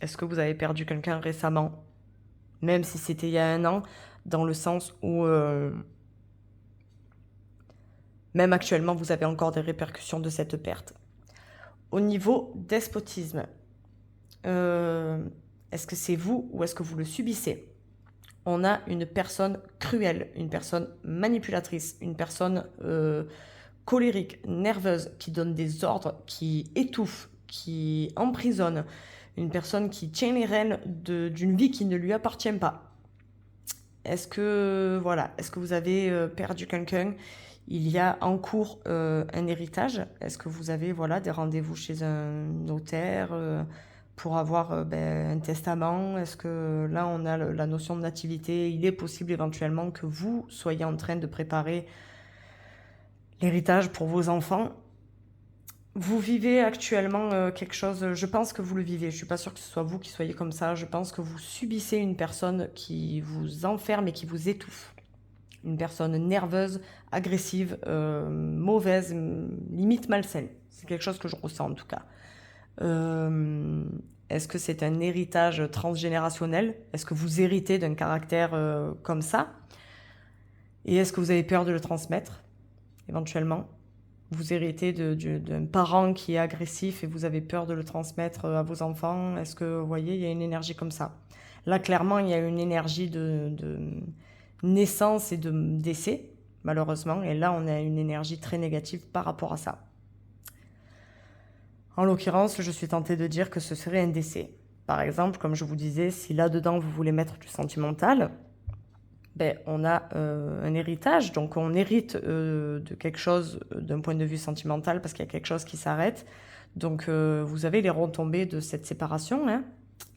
A: Est-ce que vous avez perdu quelqu'un récemment? Même si c'était il y a 1 an, dans le sens où même actuellement, vous avez encore des répercussions de cette perte. Au niveau despotisme, est-ce que c'est vous ou est-ce que vous le subissez? On a une personne cruelle, une personne manipulatrice, une personne colérique, nerveuse, qui donne des ordres, qui étouffe, qui emprisonne, une personne qui tient les rênes d'une vie qui ne lui appartient pas. Est-ce que, voilà, est-ce que vous avez perdu quelqu'un? Il y a en cours un héritage. Est-ce que vous avez, voilà, des rendez-vous chez un notaire pour avoir un testament? Est-ce que là, on a la notion de nativité? Il est possible éventuellement que vous soyez en train de préparer l'héritage pour vos enfants. Vous vivez actuellement quelque chose, je pense que vous le vivez, je ne suis pas sûre que ce soit vous qui soyez comme ça, je pense que vous subissez une personne qui vous enferme et qui vous étouffe. Une personne nerveuse, agressive, mauvaise, limite malsaine. C'est quelque chose que je ressens en tout cas. Est-ce que c'est un héritage transgénérationnel? Est-ce que vous héritez d'un caractère comme ça? Et est-ce que vous avez peur de le transmettre, éventuellement? Vous héritez d'un parent qui est agressif et vous avez peur de le transmettre à vos enfants. Est-ce que, vous voyez, il y a une énergie comme ça? Là, clairement, il y a une énergie de naissance et de décès, malheureusement. Et là, on a une énergie très négative par rapport à ça. En l'occurrence, je suis tentée de dire que ce serait un décès. Par exemple, comme je vous disais, si là-dedans, vous voulez mettre du sentimental, on a un héritage, donc on hérite de quelque chose d'un point de vue sentimental parce qu'il y a quelque chose qui s'arrête. Donc vous avez les retombées de cette séparation.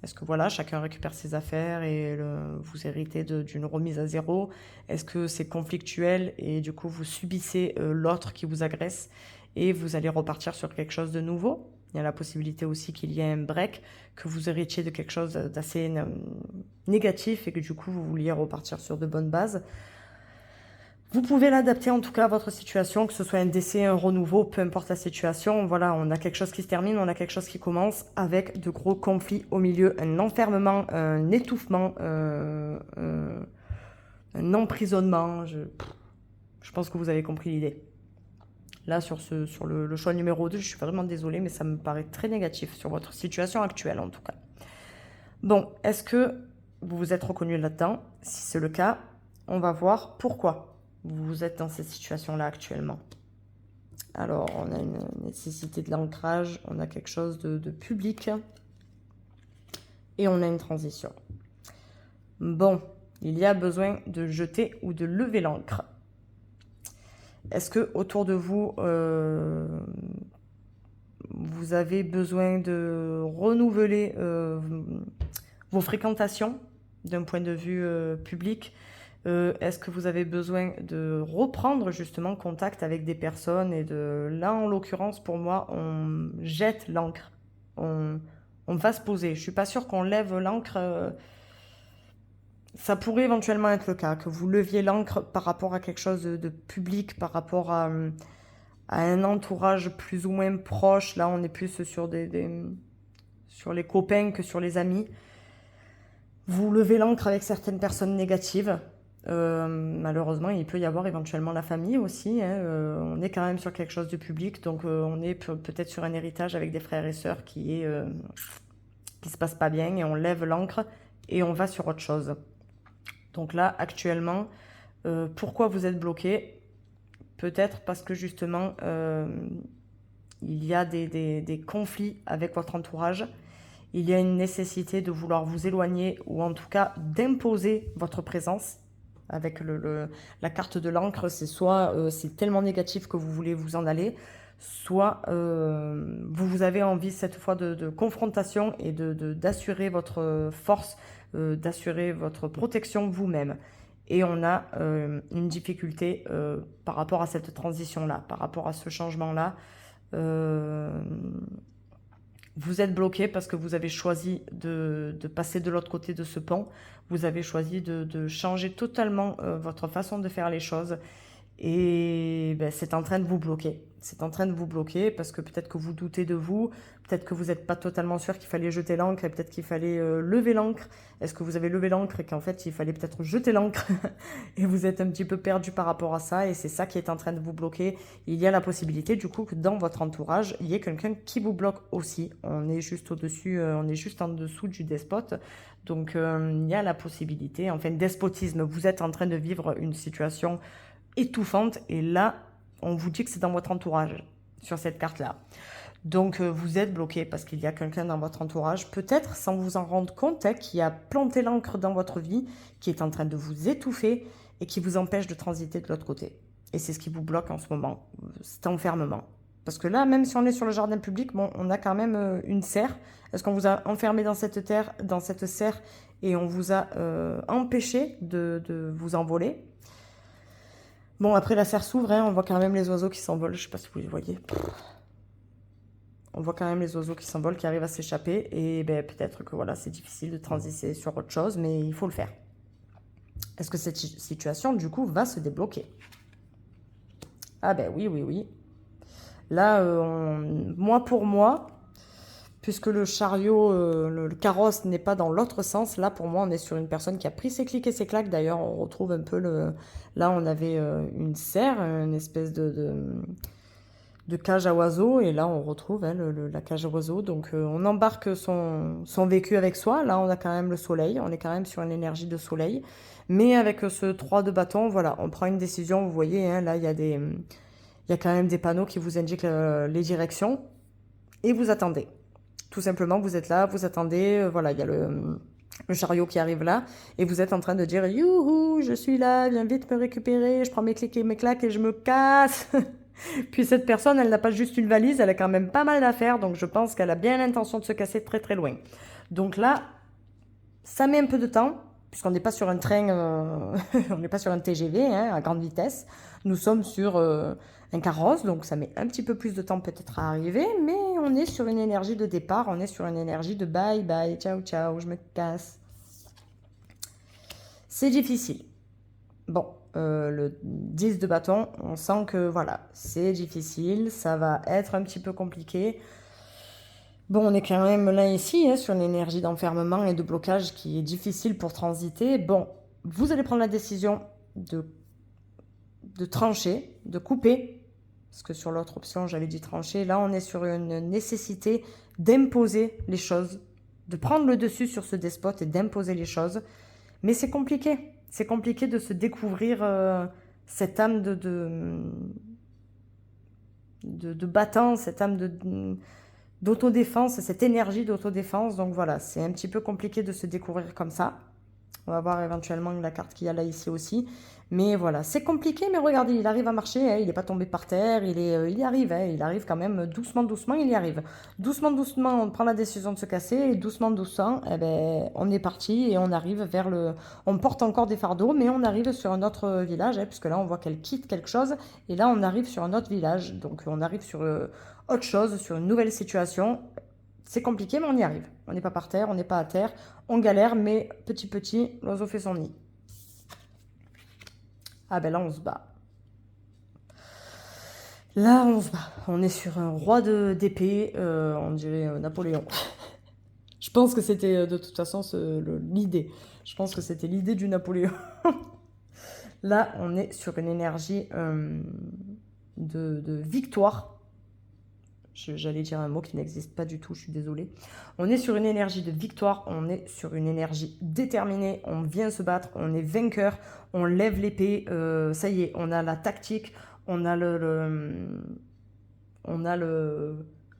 A: Est-ce que voilà, chacun récupère ses affaires et vous héritez d'une remise à zéro? Est-ce que c'est conflictuel et du coup vous subissez l'autre qui vous agresse et vous allez repartir sur quelque chose de nouveau? Il y a la possibilité aussi qu'il y ait un break, que vous héritiez de quelque chose d'assez négatif et que du coup vous vouliez repartir sur de bonnes bases. Vous pouvez l'adapter en tout cas à votre situation, que ce soit un décès, un renouveau, peu importe la situation. Voilà, on a quelque chose qui se termine, on a quelque chose qui commence avec de gros conflits au milieu, un enfermement, un étouffement, un emprisonnement. Je pense que vous avez compris l'idée. Là, sur le choix numéro 2, je suis vraiment désolée, mais ça me paraît très négatif sur votre situation actuelle, en tout cas. Bon, est-ce que vous vous êtes reconnu là-dedans? Si c'est le cas, on va voir pourquoi vous êtes dans cette situation-là actuellement. Alors, on a une nécessité de l'ancrage, on a quelque chose de public, et on a une transition. Bon, il y a besoin de jeter ou de lever l'ancre. Est-ce que autour de vous, vous avez besoin de renouveler vos fréquentations d'un point de vue public? Est-ce que vous avez besoin de reprendre justement contact avec des personnes? Et là, en l'occurrence, pour moi, on jette l'ancre. On va se poser. Je ne suis pas sûre qu'on lève l'ancre. Ça pourrait éventuellement être le cas, que vous leviez l'ancre par rapport à quelque chose de public, par rapport à un entourage plus ou moins proche. Là, on est plus sur sur les copains que sur les amis. Vous levez l'ancre avec certaines personnes négatives. Malheureusement, il peut y avoir éventuellement la famille aussi. On est quand même sur quelque chose de public, donc on est peut-être sur un héritage avec des frères et sœurs qui se passe pas bien, et on lève l'ancre et on va sur autre chose. Donc là, actuellement, pourquoi vous êtes bloqué? Peut-être parce que justement, il y a des conflits avec votre entourage. Il y a une nécessité de vouloir vous éloigner, ou en tout cas d'imposer votre présence. Avec la carte de l'encre, c'est soit c'est tellement négatif que vous voulez vous en aller, soit vous avez envie cette fois de confrontation et d'assurer votre force, d'assurer votre protection vous-même. Et on a une difficulté par rapport à cette transition-là, par rapport à ce changement-là. Vous êtes bloqué parce que vous avez choisi de passer de l'autre côté de ce pont. Vous avez choisi de changer totalement votre façon de faire les choses. Et c'est en train de vous bloquer. C'est en train de vous bloquer parce que peut-être que vous doutez de vous, peut-être que vous n'êtes pas totalement sûr qu'il fallait jeter l'encre et peut-être qu'il fallait lever l'encre. Est-ce que vous avez levé l'encre et qu'en fait il fallait peut-être jeter l'encre et vous êtes un petit peu perdu par rapport à ça et c'est ça qui est en train de vous bloquer. Il y a la possibilité du coup que dans votre entourage, il y ait quelqu'un qui vous bloque aussi. On est juste au-dessus, on est juste en dessous du despote. Donc il y a la possibilité, enfin despotisme, vous êtes en train de vivre une situation étouffante et là on vous dit que c'est dans votre entourage sur cette carte là, Donc, vous êtes bloqué parce qu'il y a quelqu'un dans votre entourage, peut-être sans vous en rendre compte, hein, qui a planté l'encre dans votre vie, qui est en train de vous étouffer et qui vous empêche de transiter de l'autre côté. Et c'est ce qui vous bloque en ce moment, cet enfermement. Parce que là, même si on est sur le jardin public, bon, on a quand même une serre. Est-ce qu'on vous a enfermé dans cette terre, dans cette serre, et on vous a empêché de vous envoler? Bon, après la serre s'ouvre, hein, on voit quand même les oiseaux qui s'envolent. Je sais pas si vous les voyez. On voit quand même les oiseaux qui s'envolent, qui arrivent à s'échapper. Et ben, peut-être que voilà, c'est difficile de transiter sur autre chose, mais il faut le faire. Est-ce que cette situation, du coup, va se débloquer? Ah ben oui, oui, oui. Là, moi pour moi, puisque le chariot, le carrosse n'est pas dans l'autre sens, là pour moi on est sur une personne qui a pris ses clics et ses claques. D'ailleurs on retrouve un peu le... Là on avait une serre, une espèce de cage à oiseaux, et là on retrouve hein, la cage à oiseaux. Donc on embarque son vécu avec soi. Là on a quand même le soleil, on est quand même sur une énergie de soleil. Mais avec ce 3 de bâton, voilà, on prend une décision. Vous voyez, hein, là il y a quand même des panneaux qui vous indiquent les directions. Et vous attendez. Tout simplement, vous êtes là, vous attendez. Voilà, il y a le chariot qui arrive là. Et vous êtes en train de dire « Youhou, je suis là, viens vite me récupérer. Je prends mes clics et mes claques et je me casse. » Puis cette personne, elle n'a pas juste une valise, elle a quand même pas mal d'affaires. Donc je pense qu'elle a bien l'intention de se casser très très loin. Donc là, ça met un peu de temps. Puisqu'on n'est pas sur un train, on n'est pas sur un TGV hein, à grande vitesse. Nous sommes sur un carrosse, donc ça met un petit peu plus de temps peut-être à arriver, mais on est sur une énergie de départ, on est sur une énergie de bye bye, ciao ciao, je me casse. C'est difficile. Bon, le 10 de bâton, on sent que voilà, c'est difficile, ça va être un petit peu compliqué. Bon, on est quand même là ici, hein, sur une énergie d'enfermement et de blocage qui est difficile pour transiter. Bon, vous allez prendre la décision de trancher, de couper, parce que sur l'autre option, j'avais dit trancher. Là, on est sur une nécessité d'imposer les choses, de prendre le dessus sur ce despote et d'imposer les choses. Mais c'est compliqué. C'est compliqué de se découvrir cette âme de battant, cette âme d'autodéfense, cette énergie d'autodéfense. Donc voilà, c'est un petit peu compliqué de se découvrir comme ça. On va voir éventuellement la carte qu'il y a là ici aussi. Mais voilà, c'est compliqué, mais regardez, il arrive à marcher, hein, il n'est pas tombé par terre, il y arrive, hein, il arrive quand même doucement, doucement, il y arrive. Doucement, doucement, on prend la décision de se casser, et doucement, doucement, eh ben, on est parti et on arrive vers le... On porte encore des fardeaux, mais on arrive sur un autre village, hein, puisque là, on voit qu'elle quitte quelque chose, et là, on arrive sur un autre village, donc on arrive sur autre chose, sur une nouvelle situation. C'est compliqué, mais on y arrive. On n'est pas par terre, on n'est pas à terre. On galère, mais petit petit, l'oiseau fait son nid. Ah ben là, on se bat. Là, on se bat. On est sur un roi d'épée, on dirait Napoléon. Je pense que c'était de toute façon l'idée. Je pense que c'était l'idée du Napoléon. Là, on est sur une énergie de victoire. J'allais dire un mot qui n'existe pas du tout, je suis désolée. On est sur une énergie de victoire, on est sur une énergie déterminée, on vient se battre, on est vainqueur, on lève l'épée, ça y est, on a la tactique, on a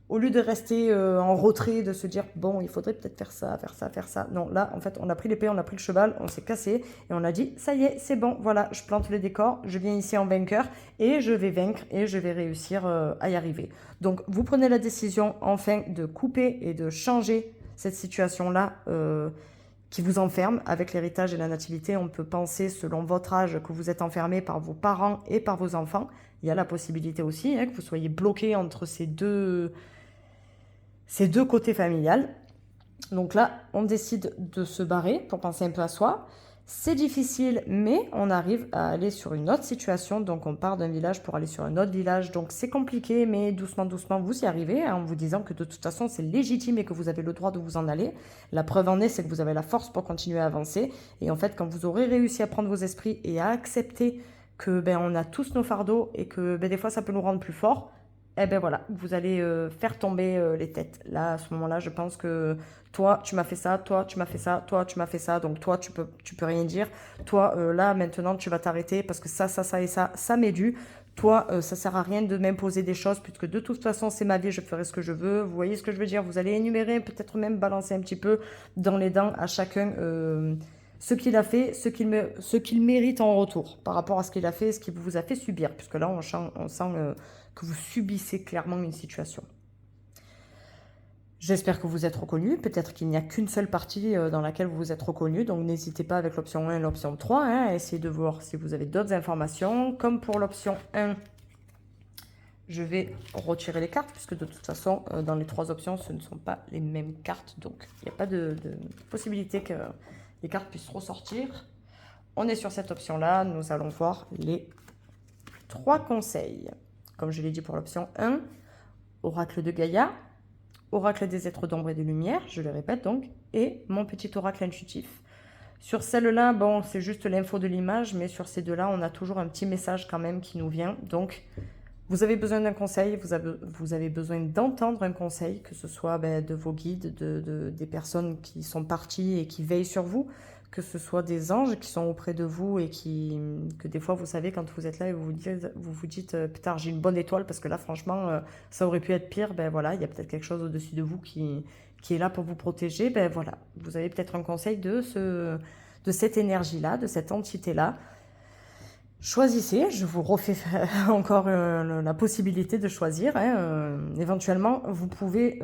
A: au lieu de rester en retrait, de se dire, bon, il faudrait peut-être faire ça, faire ça, faire ça. Non, là, en fait, on a pris l'épée, on a pris le cheval, on s'est cassé et on a dit, ça y est, c'est bon, voilà, je plante le décor, je viens ici en vainqueur et je vais vaincre et je vais réussir à y arriver. Donc, vous prenez la décision, enfin, de couper et de changer cette situation-là qui vous enferme. Avec l'héritage et la nativité, on peut penser, selon votre âge, que vous êtes enfermé par vos parents et par vos enfants. Il y a la possibilité aussi hein, que vous soyez bloqué entre ces deux côtés familiales. Donc là, on décide de se barrer pour penser un peu à soi. C'est difficile, mais on arrive à aller sur une autre situation. Donc on part d'un village pour aller sur un autre village. Donc c'est compliqué, mais doucement, doucement, vous y arrivez hein, en vous disant que de toute façon, c'est légitime et que vous avez le droit de vous en aller. La preuve en est, c'est que vous avez la force pour continuer à avancer. Et en fait, quand vous aurez réussi à prendre vos esprits et à accepter que on a tous nos fardeaux et que des fois, ça peut nous rendre plus forts, eh ben voilà, vous allez faire tomber les têtes. Là, à ce moment-là, je pense que toi, tu m'as fait ça, toi, tu m'as fait ça, toi, tu m'as fait ça, donc toi, tu peux rien dire. Toi, là, maintenant, tu vas t'arrêter parce que ça et ça, ça m'est dû. Toi, ça sert à rien de m'imposer des choses, puisque de toute façon, c'est ma vie, je ferai ce que je veux. Vous voyez ce que je veux dire? Vous allez énumérer, peut-être même balancer un petit peu dans les dents à chacun ce qu'il a fait, ce qu'il mérite en retour par rapport à ce qu'il a fait, ce qu'il vous a fait subir, puisque là, on sent que vous subissez clairement une situation. J'espère que vous êtes reconnu. Peut-être qu'il n'y a qu'une seule partie dans laquelle vous vous êtes reconnu. Donc n'hésitez pas avec l'option 1 et l'option 3 à essayer de voir si vous avez d'autres informations. Comme pour l'option 1, je vais retirer les cartes, puisque de toute façon, dans les 3 options, ce ne sont pas les mêmes cartes. Donc il n'y a pas de possibilité que les cartes puissent ressortir. On est sur cette option-là. Nous allons voir les 3 conseils. Comme je l'ai dit pour l'option 1, Oracle de Gaïa, Oracle des êtres d'ombre et de lumière, je le répète donc, et mon petit oracle intuitif. Sur celle-là, bon, c'est juste l'info de l'image, mais sur ces deux-là, on a toujours un petit message quand même qui nous vient. Donc, vous avez besoin d'un conseil, vous avez besoin d'entendre un conseil, que ce soit de vos guides, des personnes qui sont parties et qui veillent sur vous, que ce soit des anges qui sont auprès de vous et que des fois, vous savez, quand vous êtes là et vous vous dites putain, j'ai une bonne étoile parce que là, franchement, ça aurait pu être pire. Ben voilà, il y a peut-être quelque chose au-dessus de vous qui est là pour vous protéger. Ben voilà, vous avez peut-être un conseil de cette énergie-là, de cette entité-là. Choisissez, je vous refais encore la possibilité de choisir. Éventuellement, vous pouvez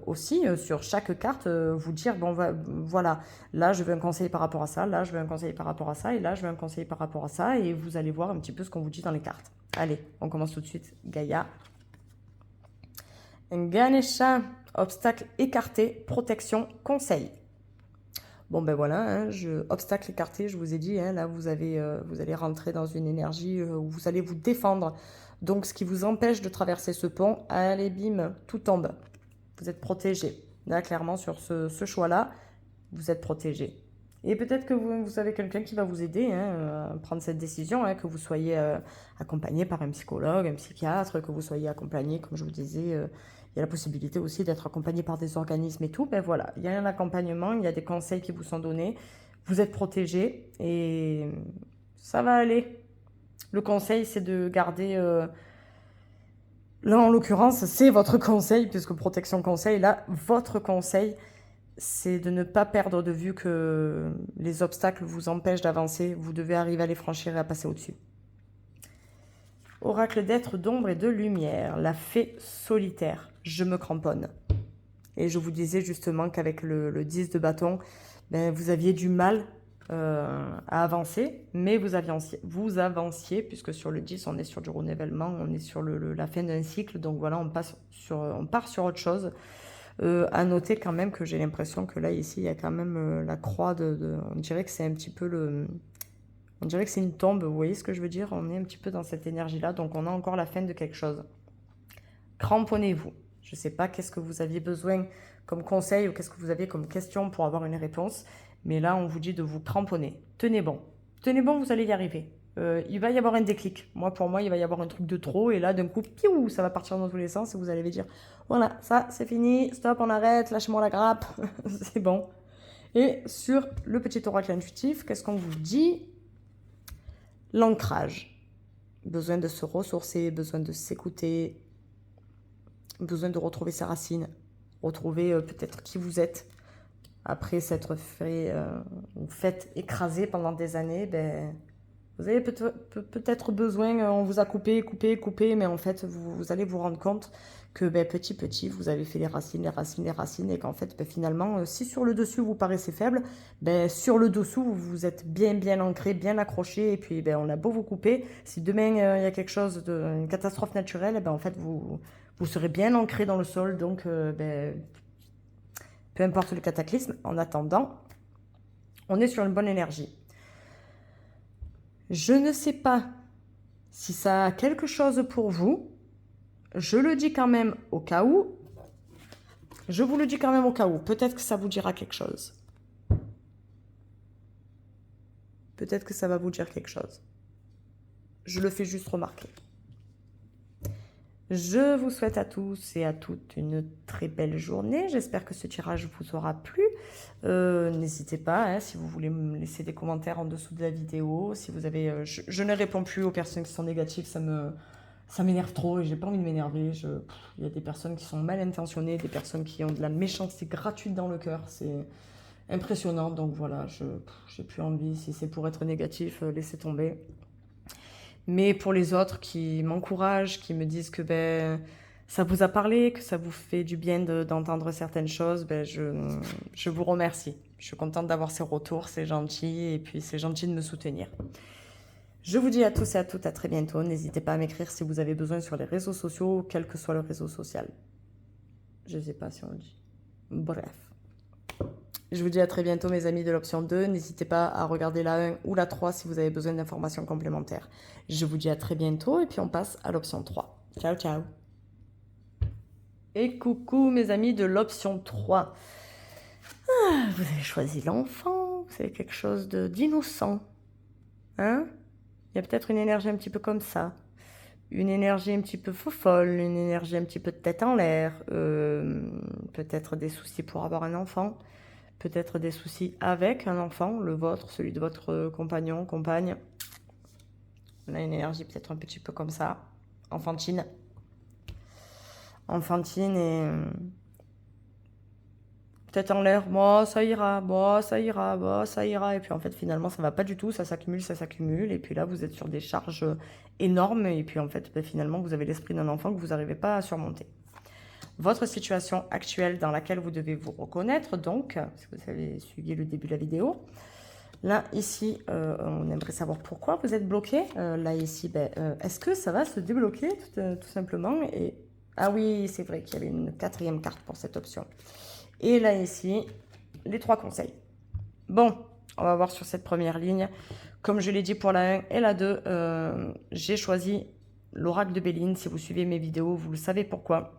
A: aussi, sur chaque carte, vous dire, bon, voilà, là, je veux un conseil par rapport à ça, là, je veux un conseil par rapport à ça, et là, je veux un conseil par rapport à ça, et vous allez voir un petit peu ce qu'on vous dit dans les cartes. Allez, on commence tout de suite. Gaïa. Ganesha, obstacle écarté, protection, conseil. Bon ben voilà, obstacle écarté, je vous ai dit, là vous allez rentrer dans une énergie où vous allez vous défendre. Donc ce qui vous empêche de traverser ce pont, allez bim, tout tombe. Vous êtes protégé. Là clairement sur ce choix-là, vous êtes protégé. Et peut-être que vous avez quelqu'un qui va vous aider à prendre cette décision, que vous soyez accompagné par un psychologue, un psychiatre, que vous soyez accompagné, comme je vous disais, il y a la possibilité aussi d'être accompagné par des organismes et tout. Ben voilà, il y a un accompagnement, il y a des conseils qui vous sont donnés, vous êtes protégé et ça va aller. Le conseil, c'est de garder... là, en l'occurrence, c'est votre conseil, puisque protection conseil, là, votre conseil, c'est de ne pas perdre de vue que les obstacles vous empêchent d'avancer. Vous devez arriver à les franchir et à passer au-dessus. Oracle d'être d'ombre et de lumière, la fée solitaire. Je me cramponne. Et je vous disais justement qu'avec le 10 de bâton, vous aviez du mal à avancer, mais vous avanciez, puisque sur le 10, on est sur du renouvellement, on est sur la fin d'un cycle, donc voilà, on part sur autre chose. À noter quand même que j'ai l'impression que là, ici, il y a quand même la croix on dirait que c'est un petit peu on dirait que c'est une tombe, vous voyez ce que je veux dire? On est un petit peu dans cette énergie-là, donc on a encore la fin de quelque chose. Cramponnez-vous. Je ne sais pas qu'est-ce que vous aviez besoin comme conseil ou qu'est-ce que vous aviez comme question pour avoir une réponse, mais là, on vous dit de vous cramponner. Tenez bon. Tenez bon, vous allez y arriver. Il va y avoir un déclic. Pour moi, il va y avoir un truc de trop, et là, d'un coup, piou, ça va partir dans tous les sens, et vous allez dire, voilà, ça, c'est fini, stop, on arrête, lâchez-moi la grappe, c'est bon. Et sur le petit oracle intuitif, qu'est-ce qu'on vous dit? L'ancrage. Besoin de se ressourcer, besoin de s'écouter, besoin de retrouver ses racines, retrouver peut-être qui vous êtes. Après s'être fait écraser pendant des années, vous avez peut-être besoin, on vous a coupé, mais en fait, vous allez vous rendre compte que petit, vous avez fait les racines, et qu'en fait, finalement, si sur le dessus, vous paraissez faible, sur le dessous, vous êtes bien ancré, bien accroché, et puis on a beau vous couper, si demain, il y a quelque chose, une catastrophe naturelle, en fait, vous serez bien ancré dans le sol, donc peu importe le cataclysme, en attendant, on est sur une bonne énergie. Je ne sais pas si ça a quelque chose pour vous. Je le dis quand même au cas où. Je vous le dis quand même au cas où. Peut-être que ça vous dira quelque chose. Peut-être que ça va vous dire quelque chose. Je le fais juste remarquer. Je vous souhaite à tous et à toutes une très belle journée. J'espère que ce tirage vous aura plu. N'hésitez pas, hein, si vous voulez me laisser des commentaires en dessous de la vidéo. Si vous avez, je ne réponds plus aux personnes qui sont négatives, ça m'énerve trop et j'ai pas envie de m'énerver. Il y a des personnes qui sont mal intentionnées, des personnes qui ont de la méchanceté gratuite dans le cœur. C'est impressionnant. Donc voilà, j'ai plus envie. Si c'est pour être négatif, laissez tomber. Mais pour les autres qui m'encouragent, qui me disent que ça vous a parlé, que ça vous fait du bien d'entendre certaines choses, je vous remercie. Je suis contente d'avoir ces retours, c'est gentil, et puis c'est gentil de me soutenir. Je vous dis à tous et à toutes à très bientôt. N'hésitez pas à m'écrire si vous avez besoin sur les réseaux sociaux, quel que soit le réseau social. Je ne sais pas si on le dit. Bref. Je vous dis à très bientôt mes amis de l'option 2. N'hésitez pas à regarder la 1 ou la 3 si vous avez besoin d'informations complémentaires. Je vous dis à très bientôt et puis on passe à l'option 3. Ciao, ciao. Et coucou mes amis de l'option 3. Vous avez choisi l'enfant, vous avez quelque chose d'innocent. Hein? Il y a peut-être une énergie un petit peu comme ça. Une énergie un petit peu folle, une énergie un petit peu de tête en l'air. Peut-être des soucis pour avoir un enfant. Peut-être des soucis avec un enfant, le vôtre, celui de votre compagnon, compagne. On a une énergie peut-être un petit peu comme ça, enfantine. Enfantine et peut-être en l'air, bon ça ira, bon ça ira, bon ça ira. Et puis en fait finalement ça va pas du tout, ça s'accumule. Et puis là vous êtes sur des charges énormes. Et puis en fait finalement vous avez l'esprit d'un enfant que vous n'arrivez pas à surmonter. Votre situation actuelle dans laquelle vous devez vous reconnaître, donc, si vous avez suivi le début de la vidéo. Là, ici, on aimerait savoir pourquoi vous êtes bloqué. Là, ici, est-ce que ça va se débloquer, tout simplement et... Ah oui, c'est vrai qu'il y avait une 4e carte pour cette option. Et là, ici, les 3 conseils. Bon, on va voir sur cette première ligne. Comme je l'ai dit pour la 1 et la 2, j'ai choisi l'oracle de Béline. Si vous suivez mes vidéos, vous le savez pourquoi.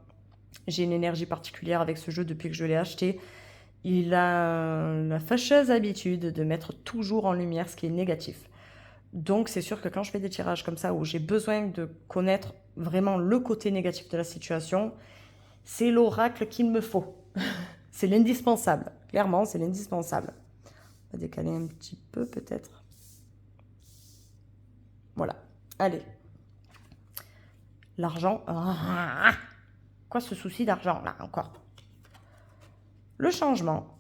A: J'ai une énergie particulière avec ce jeu depuis que je l'ai acheté. Il a la fâcheuse habitude de mettre toujours en lumière ce qui est négatif. Donc c'est sûr que quand je fais des tirages comme ça, où j'ai besoin de connaître vraiment le côté négatif de la situation, c'est l'oracle qu'il me faut. C'est l'indispensable. Clairement, c'est l'indispensable. On va décaler un petit peu peut-être. Voilà. Allez. L'argent. Quoi ce souci d'argent là encore? Le changement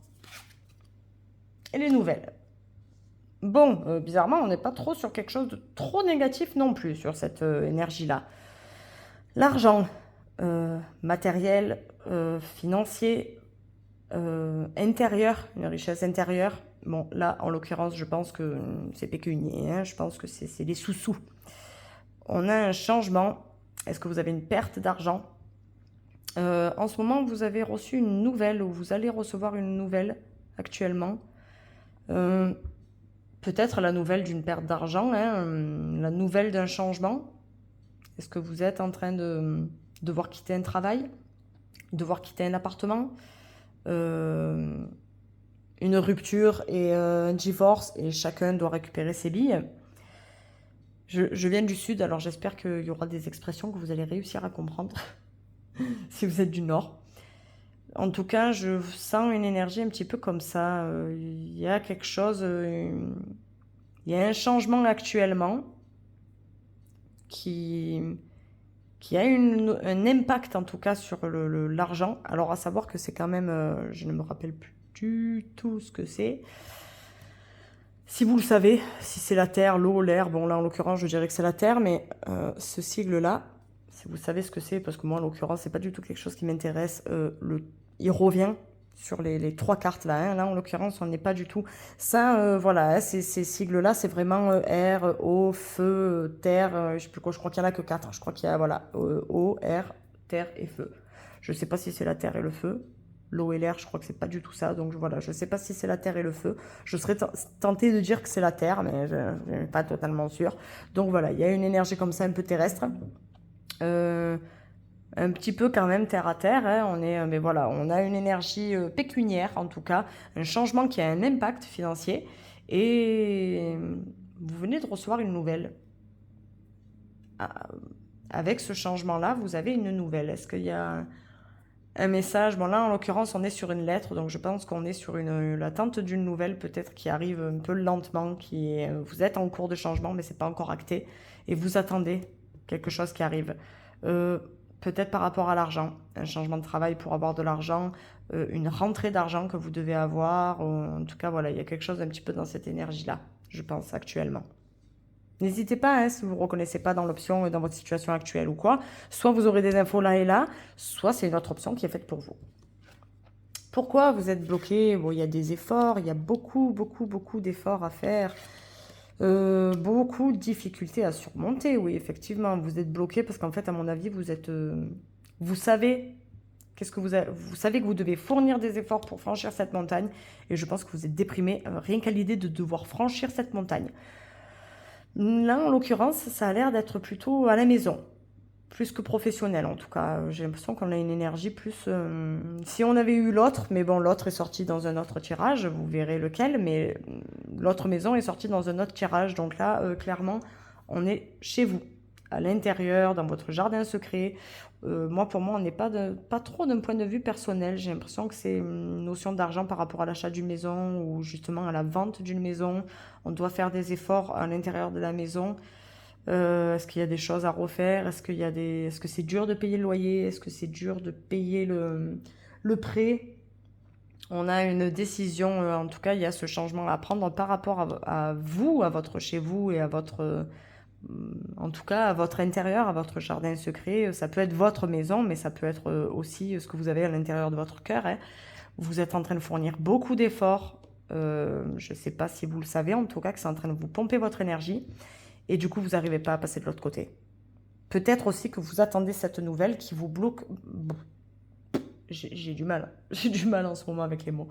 A: et les nouvelles. Bon, bizarrement, on n'est pas trop sur quelque chose de trop négatif non plus sur cette énergie-là. L'argent, matériel, financier, intérieur, une richesse intérieure. Bon, là, en l'occurrence, je pense que c'est pécunier, hein, je pense que c'est des sous-sous. On a un changement. Est-ce que vous avez une perte d'argent? En ce moment, vous avez reçu une nouvelle ou vous allez recevoir une nouvelle actuellement. Peut-être la nouvelle d'une perte d'argent, hein, la nouvelle d'un changement. Est-ce que vous êtes en train de devoir quitter un travail, devoir quitter un appartement, une rupture et un divorce et chacun doit récupérer ses billes? Je viens du sud, alors j'espère qu'il y aura des expressions que vous allez réussir à comprendre. Si vous êtes du Nord. En tout cas, je sens une énergie un petit peu comme ça. Il y a quelque chose... il y a un changement actuellement qui a un impact en tout cas sur l'argent. Alors à savoir que c'est quand même... je ne me rappelle plus du tout ce que c'est. Si vous le savez, si c'est la terre, l'eau, l'air, bon là en l'occurrence je dirais que c'est la terre, mais ce sigle-là, si vous savez ce que c'est, parce que moi, en l'occurrence, c'est pas du tout quelque chose qui m'intéresse. Il revient sur les 3 cartes là. Hein. Là, en l'occurrence, on n'est pas du tout. Ça, voilà, hein, ces sigles-là, c'est vraiment air, eau, feu, terre. Je sais plus quoi, je crois qu'il y en a que 4. Je crois qu'il y a, voilà, eau, air, terre et feu. Je sais pas si c'est la terre et le feu. L'eau et l'air, je crois que c'est pas du tout ça. Donc voilà, je sais pas si c'est la terre et le feu. Je serais tentée de dire que c'est la terre, mais je n'ai pas totalement sûre. Donc voilà, il y a une énergie comme ça, un peu terrestre. Un petit peu quand même terre à terre, hein, mais voilà, on a une énergie pécuniaire en tout cas, un changement qui a un impact financier et vous venez de recevoir une nouvelle. avec ce changement-là, vous avez une nouvelle. Est-ce qu'il y a un message? Bon, là, en l'occurrence, on est sur une lettre, donc je pense qu'on est sur l'attente d'une nouvelle, peut-être qui arrive un peu lentement, vous êtes en cours de changement, mais c'est pas encore acté, et vous attendez quelque chose qui arrive. Peut-être par rapport à l'argent, un changement de travail pour avoir de l'argent, une rentrée d'argent que vous devez avoir, en tout cas, voilà, il y a quelque chose un petit peu dans cette énergie-là, je pense, actuellement. N'hésitez pas, hein, si vous ne vous reconnaissez pas dans l'option, dans votre situation actuelle ou quoi. Soit vous aurez des infos là et là, soit c'est une autre option qui est faite pour vous. Pourquoi vous êtes bloqué? Bon, il y a des efforts, il y a beaucoup d'efforts à faire. Beaucoup de difficultés à surmonter, oui, effectivement. Vous êtes bloqué parce qu'en fait, à mon avis, vous savez vous savez que vous devez fournir des efforts pour franchir cette montagne. Et je pense que vous êtes déprimé rien qu'à l'idée de devoir franchir cette montagne. Là, en l'occurrence, ça a l'air d'être plutôt à la maison, plus que professionnel en tout cas. J'ai l'impression qu'on a une énergie plus... si on avait eu l'autre, mais bon, l'autre est sorti dans un autre tirage, vous verrez lequel, mais l'autre maison est sortie dans un autre tirage. Donc là, clairement, on est chez vous, à l'intérieur, dans votre jardin secret. Pour moi, on n'est pas trop d'un point de vue personnel. J'ai l'impression que c'est une notion d'argent par rapport à l'achat d'une maison ou justement à la vente d'une maison. On doit faire des efforts à l'intérieur de la maison. Est-ce qu'il y a des choses à refaire? Est-ce que c'est dur de payer le loyer? Est-ce que c'est dur de payer le prêt? On a une décision, en tout cas, il y a ce changement à prendre par rapport à vous, à votre chez vous et à votre... en tout cas, à votre intérieur, à votre jardin secret. Ça peut être votre maison, mais ça peut être aussi ce que vous avez à l'intérieur de votre cœur, hein. Vous êtes en train de fournir beaucoup d'efforts. Je ne sais pas si vous le savez, en tout cas, que c'est en train de vous pomper votre énergie. Et du coup, vous n'arrivez pas à passer de l'autre côté. Peut-être aussi que vous attendez cette nouvelle qui vous bloque. J'ai du mal. J'ai du mal en ce moment avec les mots.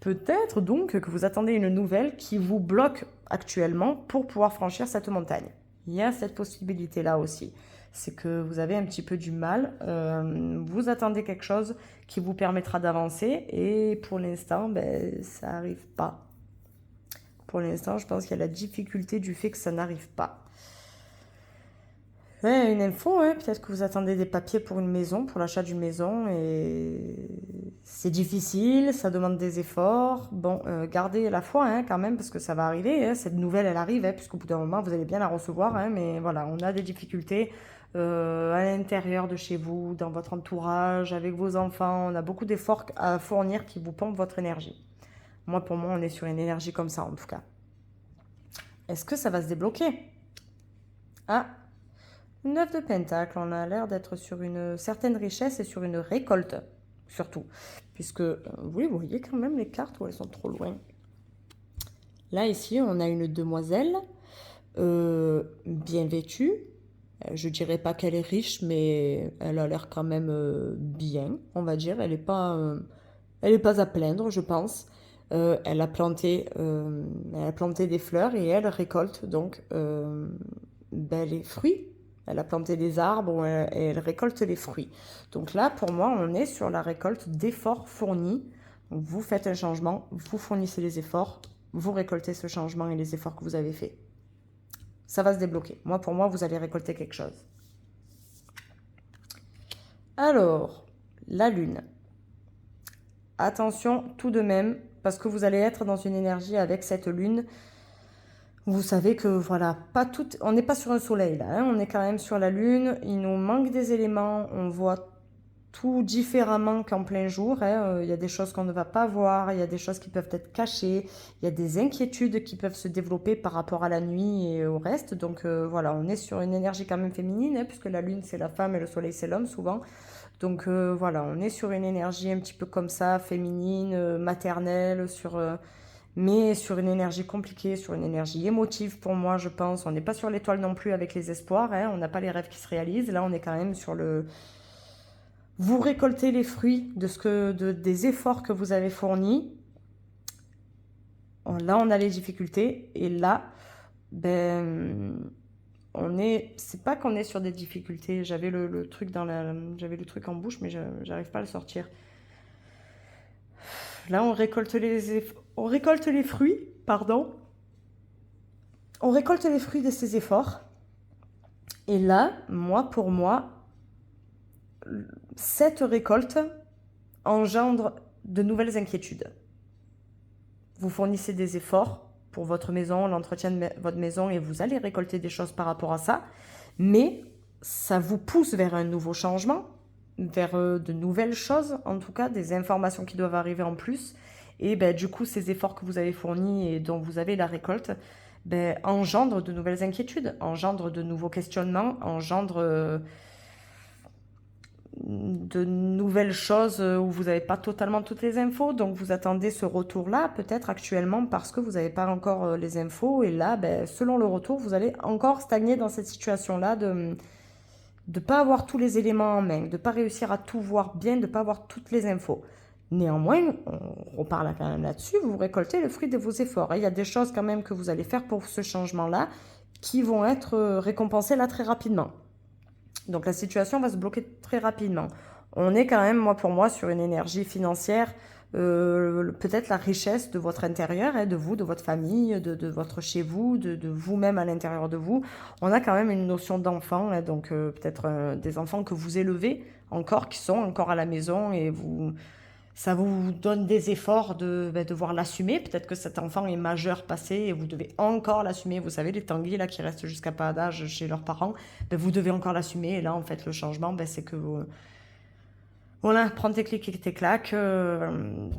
A: Peut-être donc que vous attendez une nouvelle qui vous bloque actuellement pour pouvoir franchir cette montagne. Il y a cette possibilité-là aussi. C'est que vous avez un petit peu du mal. Vous attendez quelque chose qui vous permettra d'avancer. Et pour l'instant, ça n'arrive pas. Pour l'instant, je pense qu'il y a la difficulté du fait que ça n'arrive pas. Ouais, une info, hein. Peut-être que vous attendez des papiers pour une maison, pour l'achat d'une maison, et c'est difficile, ça demande des efforts. Bon, gardez la foi, hein, quand même, parce que ça va arriver, hein. Cette nouvelle, elle arrive, hein, puisqu'au bout d'un moment, vous allez bien la recevoir, hein, mais voilà, on a des difficultés à l'intérieur de chez vous, dans votre entourage, avec vos enfants. On a beaucoup d'efforts à fournir qui vous pompent votre énergie. Pour moi, on est sur une énergie comme ça, en tout cas. Est-ce que ça va se débloquer? Ah, 9 de Pentacle, on a l'air d'être sur une certaine richesse et sur une récolte, surtout. Puisque, vous voyez quand même les cartes où elles sont trop loin. Là, ici, on a une demoiselle bien vêtue. Je dirais pas qu'elle est riche, mais elle a l'air quand même bien, on va dire. Elle n'est pas à plaindre, je pense. Elle a planté des fleurs et elle récolte donc les fruits. Elle a planté des arbres et elle récolte les fruits. Donc là, pour moi, on est sur la récolte d'efforts fournis. Donc vous faites un changement, vous fournissez les efforts, vous récoltez ce changement et les efforts que vous avez faits. Ça va se débloquer. Pour moi, vous allez récolter quelque chose. Alors, la lune. Attention tout de même, parce que vous allez être dans une énergie avec cette lune. Vous savez que voilà, on n'est pas sur un soleil là, hein, on est quand même sur la lune. Il nous manque des éléments, on voit tout différemment qu'en plein jour, hein. Il y a des choses qu'on ne va pas voir, il y a des choses qui peuvent être cachées, il y a des inquiétudes qui peuvent se développer par rapport à la nuit et au reste. Donc voilà, on est sur une énergie quand même féminine, hein, puisque la lune c'est la femme et le soleil c'est l'homme souvent. Donc voilà, on est sur une énergie un petit peu comme ça, féminine, maternelle, mais sur une énergie compliquée, sur une énergie émotive pour moi, je pense. On n'est pas sur l'étoile non plus avec les espoirs, hein. On n'a pas les rêves qui se réalisent. Là, on est quand même sur le... Vous récoltez les fruits des efforts que vous avez fournis. Là, on a les difficultés. Et là, c'est pas qu'on est sur des difficultés. J'avais le truc j'avais le truc en bouche, mais j'arrive pas à le sortir. Là, on récolte les fruits, pardon. On récolte les fruits de ces efforts. Et là, pour moi, cette récolte engendre de nouvelles inquiétudes. Vous fournissez des efforts pour votre maison, l'entretien de votre maison, et vous allez récolter des choses par rapport à ça, mais ça vous pousse vers un nouveau changement, vers de nouvelles choses, en tout cas, des informations qui doivent arriver en plus. Et ben, du coup, ces efforts que vous avez fournis et dont vous avez la récolte, ben, engendrent de nouvelles inquiétudes, engendrent de nouveaux questionnements, engendrent de nouvelles choses où vous n'avez pas totalement toutes les infos. Donc, vous attendez ce retour-là, peut-être actuellement, parce que vous n'avez pas encore les infos. Et là, ben, selon le retour, vous allez encore stagner dans cette situation-là de ne pas avoir tous les éléments en main, de ne pas réussir à tout voir bien, de ne pas avoir toutes les infos. Néanmoins, on reparle quand même là-dessus, vous récoltez le fruit de vos efforts. Il y a des choses quand même que vous allez faire pour ce changement-là qui vont être récompensées là très rapidement. Donc la situation va se bloquer très rapidement. On est quand même, pour moi, sur une énergie financière, peut-être la richesse de votre intérieur, de vous, de votre famille, de votre chez vous, de vous-même à l'intérieur de vous. On a quand même une notion d'enfant, donc peut-être des enfants que vous élevez encore, qui sont encore à la maison, et ça vous donne des efforts de devoir l'assumer. Peut-être que cet enfant est majeur passé et vous devez encore l'assumer. Vous savez, les tanguis là, qui restent jusqu'à pas d'âge chez leurs parents, vous devez encore l'assumer. Et là, en fait, le changement, c'est que vous... Voilà, prends tes clics et tes claques,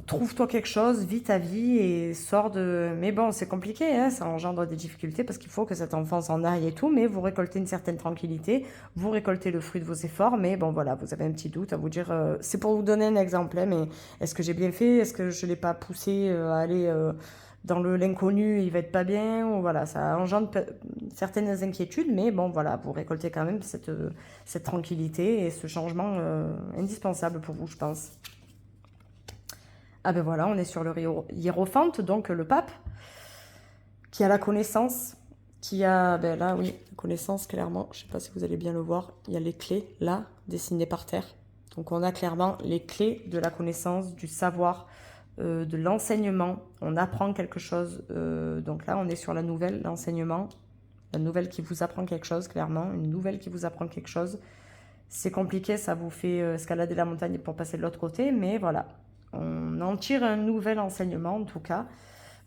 A: trouve-toi quelque chose, vis ta vie et sors de... Mais bon, c'est compliqué, hein, ça engendre des difficultés parce qu'il faut que cet enfant s'en aille et tout, mais vous récoltez une certaine tranquillité, vous récoltez le fruit de vos efforts, mais bon voilà, vous avez un petit doute à vous dire... c'est pour vous donner un exemple, hein, mais est-ce que j'ai bien fait? Est-ce que je ne l'ai pas poussé à aller dans l'inconnu, il va être pas bien? Ou voilà, ça engendre certaines inquiétudes, mais bon voilà, vous récoltez quand même cette tranquillité et ce changement indispensable pour vous, je pense. Ah ben voilà, on est sur le hiérophante, donc le pape, qui a la connaissance, qui a, ben là oui, la connaissance clairement, je sais pas si vous allez bien le voir, il y a les clés là, dessinées par terre. Donc on a clairement les clés de la connaissance, du savoir, de l'enseignement. On apprend quelque chose, donc là on est sur la nouvelle, l'enseignement, la nouvelle qui vous apprend quelque chose, clairement, une nouvelle qui vous apprend quelque chose. C'est compliqué, ça vous fait escalader la montagne pour passer de l'autre côté, mais voilà, on en tire un nouvel enseignement en tout cas.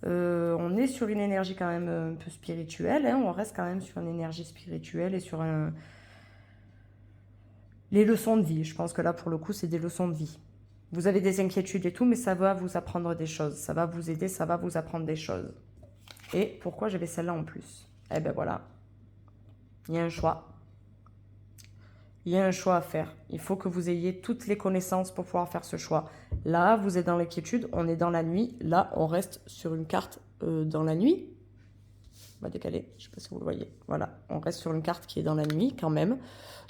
A: On est sur une énergie quand même un peu spirituelle, hein, on reste quand même sur une énergie spirituelle et sur les leçons de vie. Je pense que là pour le coup c'est des leçons de vie. Vous avez des inquiétudes et tout, mais ça va vous apprendre des choses, ça va vous aider, ça va vous apprendre des choses. Et pourquoi j'avais celle-là en plus? Eh ben voilà, il y a un choix. Il y a un choix à faire. Il faut que vous ayez toutes les connaissances pour pouvoir faire ce choix. Là, vous êtes dans l'inquiétude, on est dans la nuit. Là, on reste sur une carte dans la nuit. On va décaler, je ne sais pas si vous le voyez. Voilà, on reste sur une carte qui est dans la nuit quand même.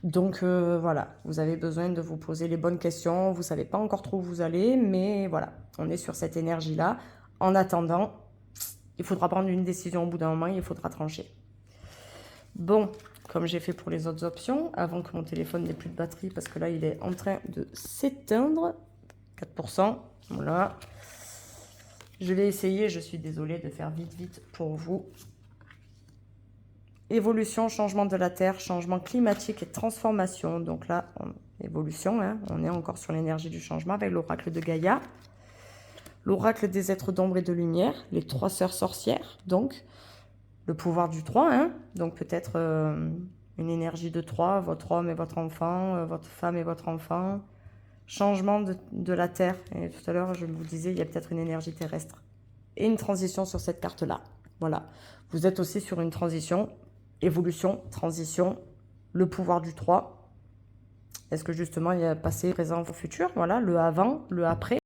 A: Donc voilà, vous avez besoin de vous poser les bonnes questions. Vous ne savez pas encore trop où vous allez, mais voilà, on est sur cette énergie-là. En attendant, il faudra prendre une décision au bout d'un moment, il faudra trancher. Bon, comme j'ai fait pour les autres options, avant que mon téléphone n'ait plus de batterie, parce que là, il est en train de s'éteindre. 4%, voilà. Je vais essayer, je suis désolée, de faire vite pour vous. Évolution, changement de la Terre, changement climatique et transformation. Donc là, évolution, hein, on est encore sur l'énergie du changement avec l'oracle de Gaïa. L'oracle des êtres d'ombre et de lumière, les 3 sœurs sorcières, donc le pouvoir du 3, hein, donc peut-être une énergie de 3, votre homme et votre enfant, votre femme et votre enfant, changement de la Terre. Et tout à l'heure, je vous disais, il y a peut-être une énergie terrestre. Et une transition sur cette carte-là. Voilà. Vous êtes aussi sur une transition, évolution, transition, le pouvoir du 3. Est-ce que justement, il y a passé, présent, futur? Voilà, le avant, le après.